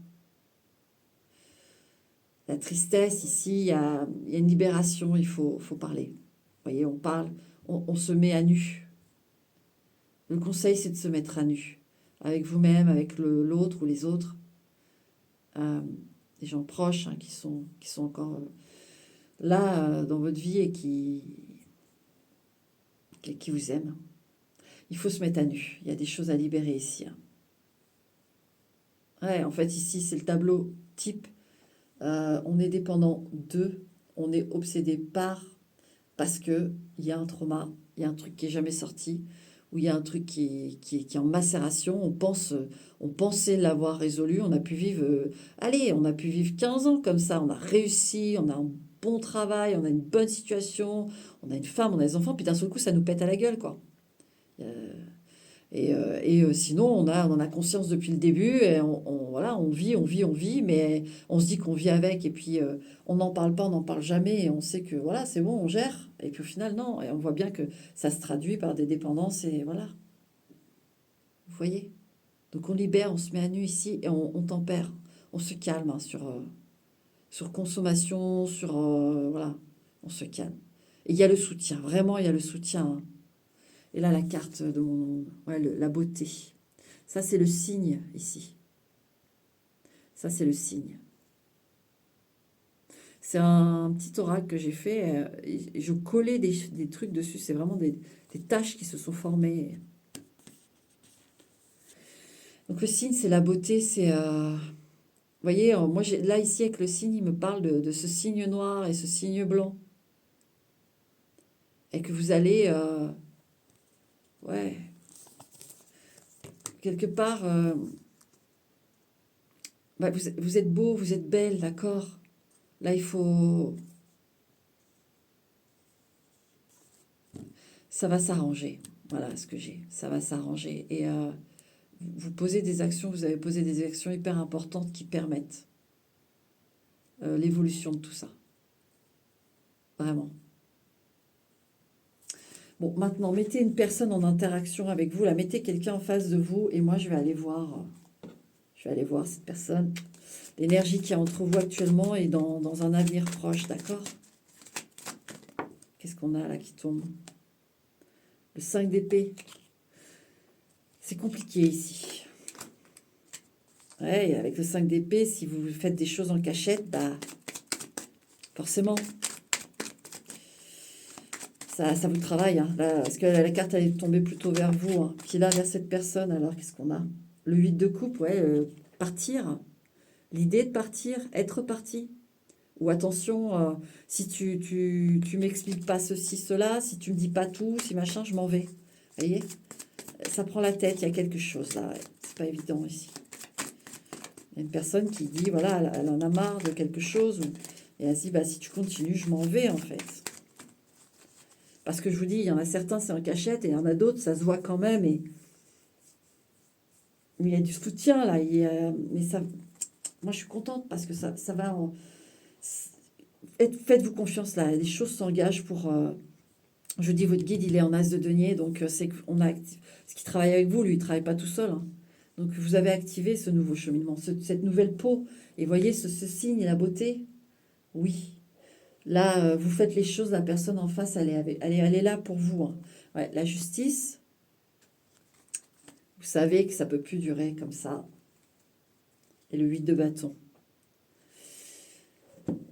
la tristesse, ici, il y a une libération, il faut parler. Vous voyez, on parle, on se met à nu. Le conseil, c'est de se mettre à nu. Avec vous-même, avec l'autre ou les autres. Des gens proches hein, qui sont encore là dans votre vie et qui vous aiment. Il faut se mettre à nu. Il y a des choses à libérer ici. Hein. Ouais, en fait, ici, c'est le tableau type. On est dépendant d'eux. On est obsédé parce qu'il y a un trauma, il y a un truc qui est jamais sorti, ou il y a un truc qui est en macération. On pensait l'avoir résolu. On a pu vivre, on a pu vivre 15 ans comme ça. On a réussi, on a un bon travail, on a une bonne situation, on a une femme, on a des enfants, puis d'un seul coup, ça nous pète à la gueule, quoi. Sinon, on en a conscience depuis le début, et voilà, on vit, mais on se dit qu'on vit avec, et puis on n'en parle pas, on n'en parle jamais, et on sait que voilà, c'est bon, on gère, et puis au final, non, et on voit bien que ça se traduit par des dépendances, et voilà, vous voyez? Donc on libère, on se met à nu ici, et on tempère, on se calme hein, sur consommation, voilà, on se calme. Et il y a le soutien, vraiment, il y a le soutien. Hein. Et là, la carte de la beauté. Ça, c'est le signe ici. Ça, c'est le signe. C'est un petit oracle que j'ai fait. Et je collais des trucs dessus. C'est vraiment des taches qui se sont formées. Donc le signe, c'est la beauté. C'est, vous voyez, moi, là, ici, avec le signe, il me parle de ce signe noir et ce signe blanc. Et que vous allez, ouais, quelque part, bah, vous êtes beau, vous êtes belle, d'accord? Là, il faut... Ça va s'arranger. Voilà ce que j'ai. Ça va s'arranger. Et vous posez des actions, vous avez posé des actions hyper importantes qui permettent l'évolution de tout ça. Vraiment. Bon, maintenant, mettez une personne en interaction avec vous. Là, mettez quelqu'un en face de vous. Et moi, je vais aller voir. Je vais aller voir cette personne. L'énergie qu'il y a entre vous actuellement et dans un avenir proche, d'accord? Qu'est-ce qu'on a là qui tombe? Le 5 d'épée. C'est compliqué ici. Ouais, avec le 5 d'épée, si vous faites des choses en cachette, bah forcément, ça vous travaille. Hein, là, parce que la carte, elle est tombée plutôt vers vous. Hein. Puis là, vers cette personne, alors qu'est-ce qu'on a? Le 8 de coupe, ouais, partir. L'idée de partir, être parti. Ou attention, si tu m'expliques pas ceci, cela, si tu me dis pas tout, si machin, je m'en vais. Vous voyez? Ça prend la tête, il y a quelque chose là. Ouais. C'est pas évident ici. Il y a une personne qui dit, voilà, elle en a marre de quelque chose. Et elle se dit, bah, si tu continues, je m'en vais en fait. Parce que je vous dis, il y en a certains, c'est en cachette, et il y en a d'autres, ça se voit quand même. Mais il y a du soutien là. Mais ça, moi, je suis contente parce que ça va en... Faites-vous confiance là, les choses s'engagent pour... je dis, votre guide, il est en as de denier, donc c'est qu'on a... Ce qui travaille avec vous, lui, il ne travaille pas tout seul. Hein. Donc vous avez activé ce nouveau cheminement, cette nouvelle peau. Et voyez ce signe et la beauté. Oui. Là, vous faites les choses, la personne en face, elle est là pour vous. Hein. Ouais, la justice, vous savez que ça ne peut plus durer comme ça. Et le 8 de bâton.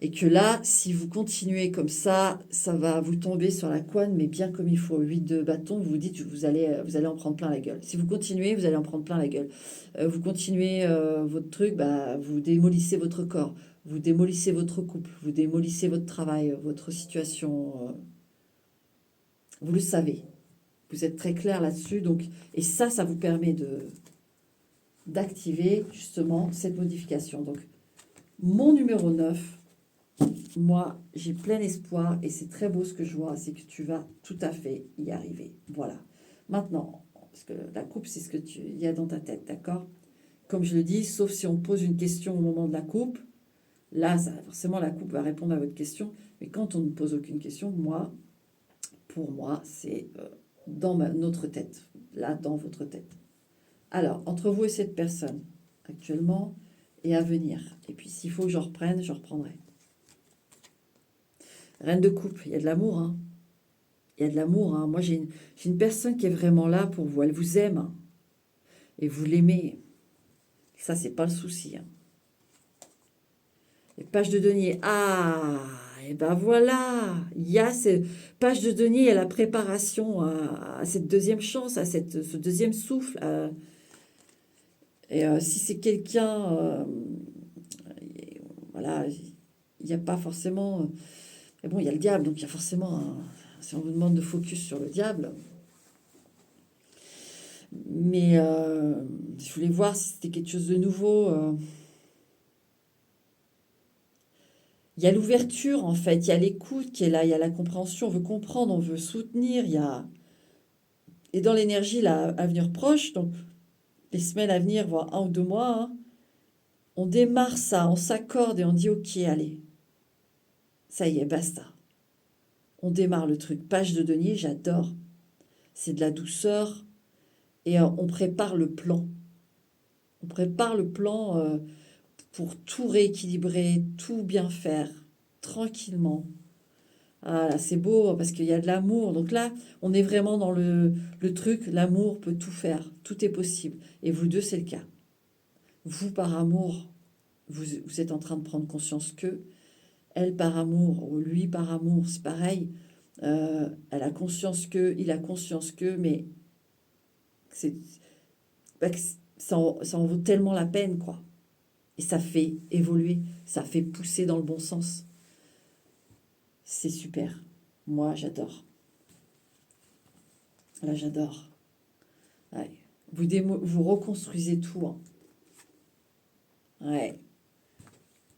Et que là, si vous continuez comme ça va vous tomber sur la couenne, mais bien comme il faut. 8 de bâton, vous vous dites que vous allez en prendre plein la gueule. Si vous continuez, vous allez en prendre plein la gueule. Vous continuez votre truc, bah, vous démolissez votre corps, vous démolissez votre couple, vous démolissez votre travail, votre situation. Vous le savez. Vous êtes très clair là-dessus. Donc, et ça vous permet d'activer justement cette modification. Donc, mon numéro 9, moi, j'ai plein espoir et c'est très beau ce que je vois, c'est que tu vas tout à fait y arriver. Voilà. Maintenant, parce que la coupe, c'est ce que il y a dans ta tête, d'accord? Comme je le dis, sauf si on pose une question au moment de la coupe, là, forcément, la coupe va répondre à votre question. Mais quand on ne pose aucune question, pour moi, c'est dans notre tête, là, dans votre tête. Alors, entre vous et cette personne, actuellement et à venir, et puis s'il faut que je reprenne, je reprendrai. Reine de coupe, il y a de l'amour. Hein. Il y a de l'amour. Hein. Moi, j'ai une personne qui est vraiment là pour vous. Elle vous aime. Hein. Et vous l'aimez. Ça, c'est pas le souci. Hein. Les pages de denier. Ah, et ben voilà. Il y a ces pages de denier. Il y a la préparation à cette deuxième chance, à ce deuxième souffle. Et si c'est quelqu'un... voilà, il n'y a pas forcément... mais bon, il y a le diable, donc il y a forcément... si on vous demande de focus sur le diable. Mais je voulais voir si c'était quelque chose de nouveau. Il y a l'ouverture, en fait. Il y a l'écoute qui est là. Il y a la compréhension. On veut comprendre, on veut soutenir. Il y a... Et dans l'énergie, là, à venir proche, donc les semaines à venir, voire 1 ou 2 mois, hein, on démarre ça, on s'accorde et on dit « Ok, allez, ça y est, basta ». On démarre le truc. Page de denier, j'adore. C'est de la douceur. Et on prépare le plan. On prépare le plan pour tout rééquilibrer, tout bien faire, tranquillement. Ah là, c'est beau parce qu'il y a de l'amour. Donc là, on est vraiment dans le truc. L'amour peut tout faire. Tout est possible. Et vous deux, c'est le cas. Vous, par amour, vous êtes en train de prendre conscience que Elle par amour, ou lui par amour, c'est pareil. Elle a conscience que, il a conscience que, mais c'est, bah, ça en vaut tellement la peine, quoi. Et ça fait évoluer, ça fait pousser dans le bon sens. C'est super. Moi, j'adore. Là, j'adore. Ouais. Vous reconstruisez tout. Hein. Ouais.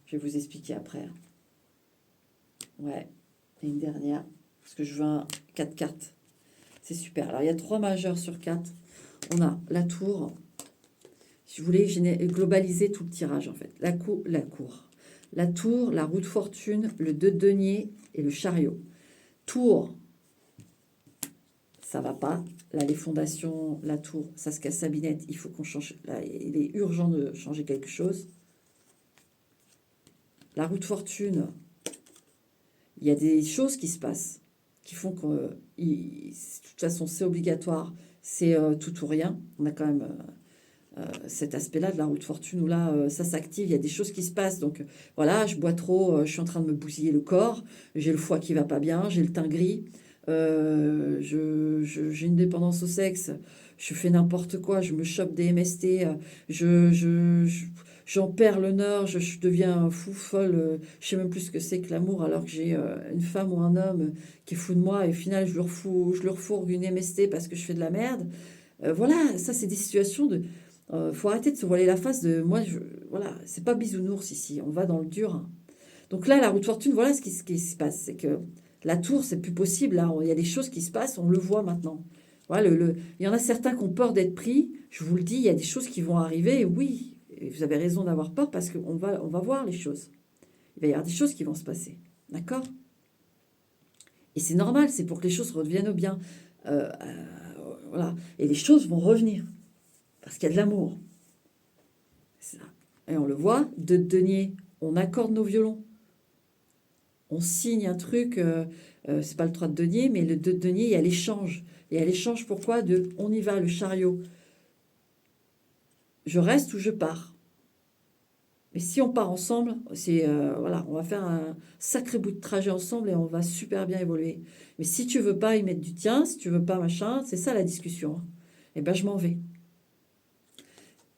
Je vais vous expliquer après. Ouais. Et une dernière. Parce que je veux un 4 cartes. C'est super. Alors, il y a 3 majeurs sur 4. On a la tour. Si vous voulez globaliser tout le tirage, en fait. La cour. La tour, la roue de fortune, le 2 de denier et le chariot. Tour, ça va pas. Là, les fondations, la tour, ça se casse sa binette. Il faut qu'on change. Là, il est urgent de changer quelque chose. La roue de fortune, il y a des choses qui se passent qui font que, de toute façon, c'est obligatoire. C'est tout ou rien. On a quand même cet aspect-là de la roue de fortune où là, ça s'active. Il y a des choses qui se passent. Donc, voilà, je bois trop, je suis en train de me bousiller le corps. J'ai le foie qui va pas bien, j'ai le teint gris. J'ai une dépendance au sexe, je fais n'importe quoi, je me chope des MST, j'en perds le nord, je deviens fou, folle, je sais même plus ce que c'est que l'amour alors que j'ai une femme ou un homme qui est fou de moi et au final je leur fourgue une MST parce que je fais de la merde. Voilà, ça c'est des situations de... faut arrêter de se voiler la face de moi, voilà, c'est pas bisounours ici, on va dans le dur. Hein. Donc là, la roue de fortune, voilà ce qui se passe, c'est que la tour, c'est plus possible. Là, il y a des choses qui se passent, on le voit maintenant. Voilà, il y en a certains qui ont peur d'être pris. Je vous le dis, il y a des choses qui vont arriver. Et oui, vous avez raison d'avoir peur parce qu'on va voir les choses. Il va y avoir des choses qui vont se passer. D'accord? Et c'est normal, c'est pour que les choses reviennent au bien. Voilà. Et les choses vont revenir. Parce qu'il y a de l'amour. C'est ça. Et on le voit, de denier, on accorde nos violons. On signe un truc, c'est pas le 3 de denier, mais le 2 de denier, il y a l'échange. Et à l'échange, pourquoi? On y va, le chariot. Je reste ou je pars. Mais si on part ensemble, c'est voilà, on va faire un sacré bout de trajet ensemble et on va super bien évoluer. Mais si tu veux pas y mettre du tien, si tu veux pas machin, c'est ça la discussion. Hein. Eh ben je m'en vais.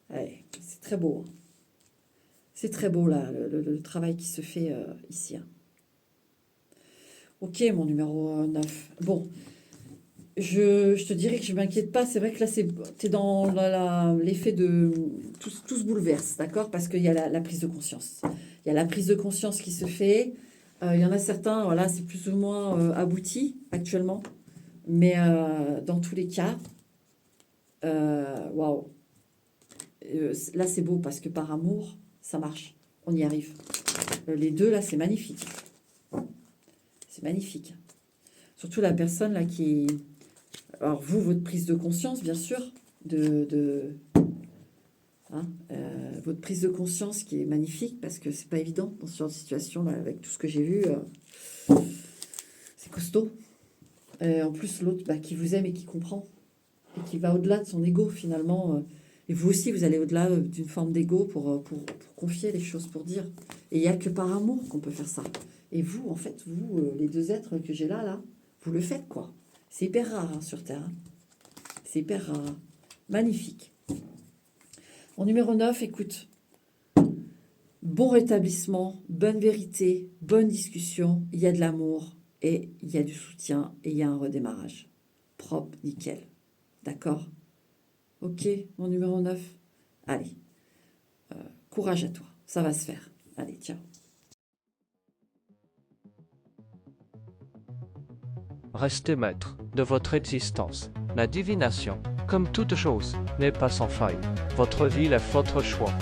Allez, c'est très beau. Hein. C'est très beau là, le travail qui se fait ici. Hein. Ok, mon numéro 9. Bon, je te dirais que je ne m'inquiète pas. C'est vrai que là, tu es dans l'effet de... Tout se bouleverse, d'accord? Parce qu'il y a la prise de conscience. Il y a la prise de conscience qui se fait. Il y en a certains, voilà, c'est plus ou moins abouti actuellement. Mais dans tous les cas, waouh. Là, c'est beau parce que par amour, ça marche. On y arrive. Les deux, là, c'est magnifique. C'est magnifique. Surtout la personne là qui... Alors vous, votre prise de conscience, bien sûr, votre prise de conscience qui est magnifique parce que c'est pas évident dans ce genre de situation là, avec tout ce que j'ai vu. C'est costaud. En plus, l'autre qui vous aime et qui comprend et qui va au-delà de son ego finalement. Et vous aussi, vous allez au-delà d'une forme d'ego pour confier les choses, pour dire. Et il n'y a que par amour qu'on peut faire ça. Et vous, en fait, vous, les deux êtres que j'ai là, vous le faites, quoi. C'est hyper rare hein, sur Terre. Hein. C'est hyper rare. Magnifique. Mon numéro 9, écoute. Bon rétablissement, bonne vérité, bonne discussion. Il y a de l'amour et il y a du soutien et il y a un redémarrage. Propre, nickel. D'accord? Ok, mon numéro 9. Allez. Courage à toi. Ça va se faire. Allez, ciao. Restez maître de votre existence. La divination, comme toute chose, n'est pas sans faille. Votre vie est votre choix.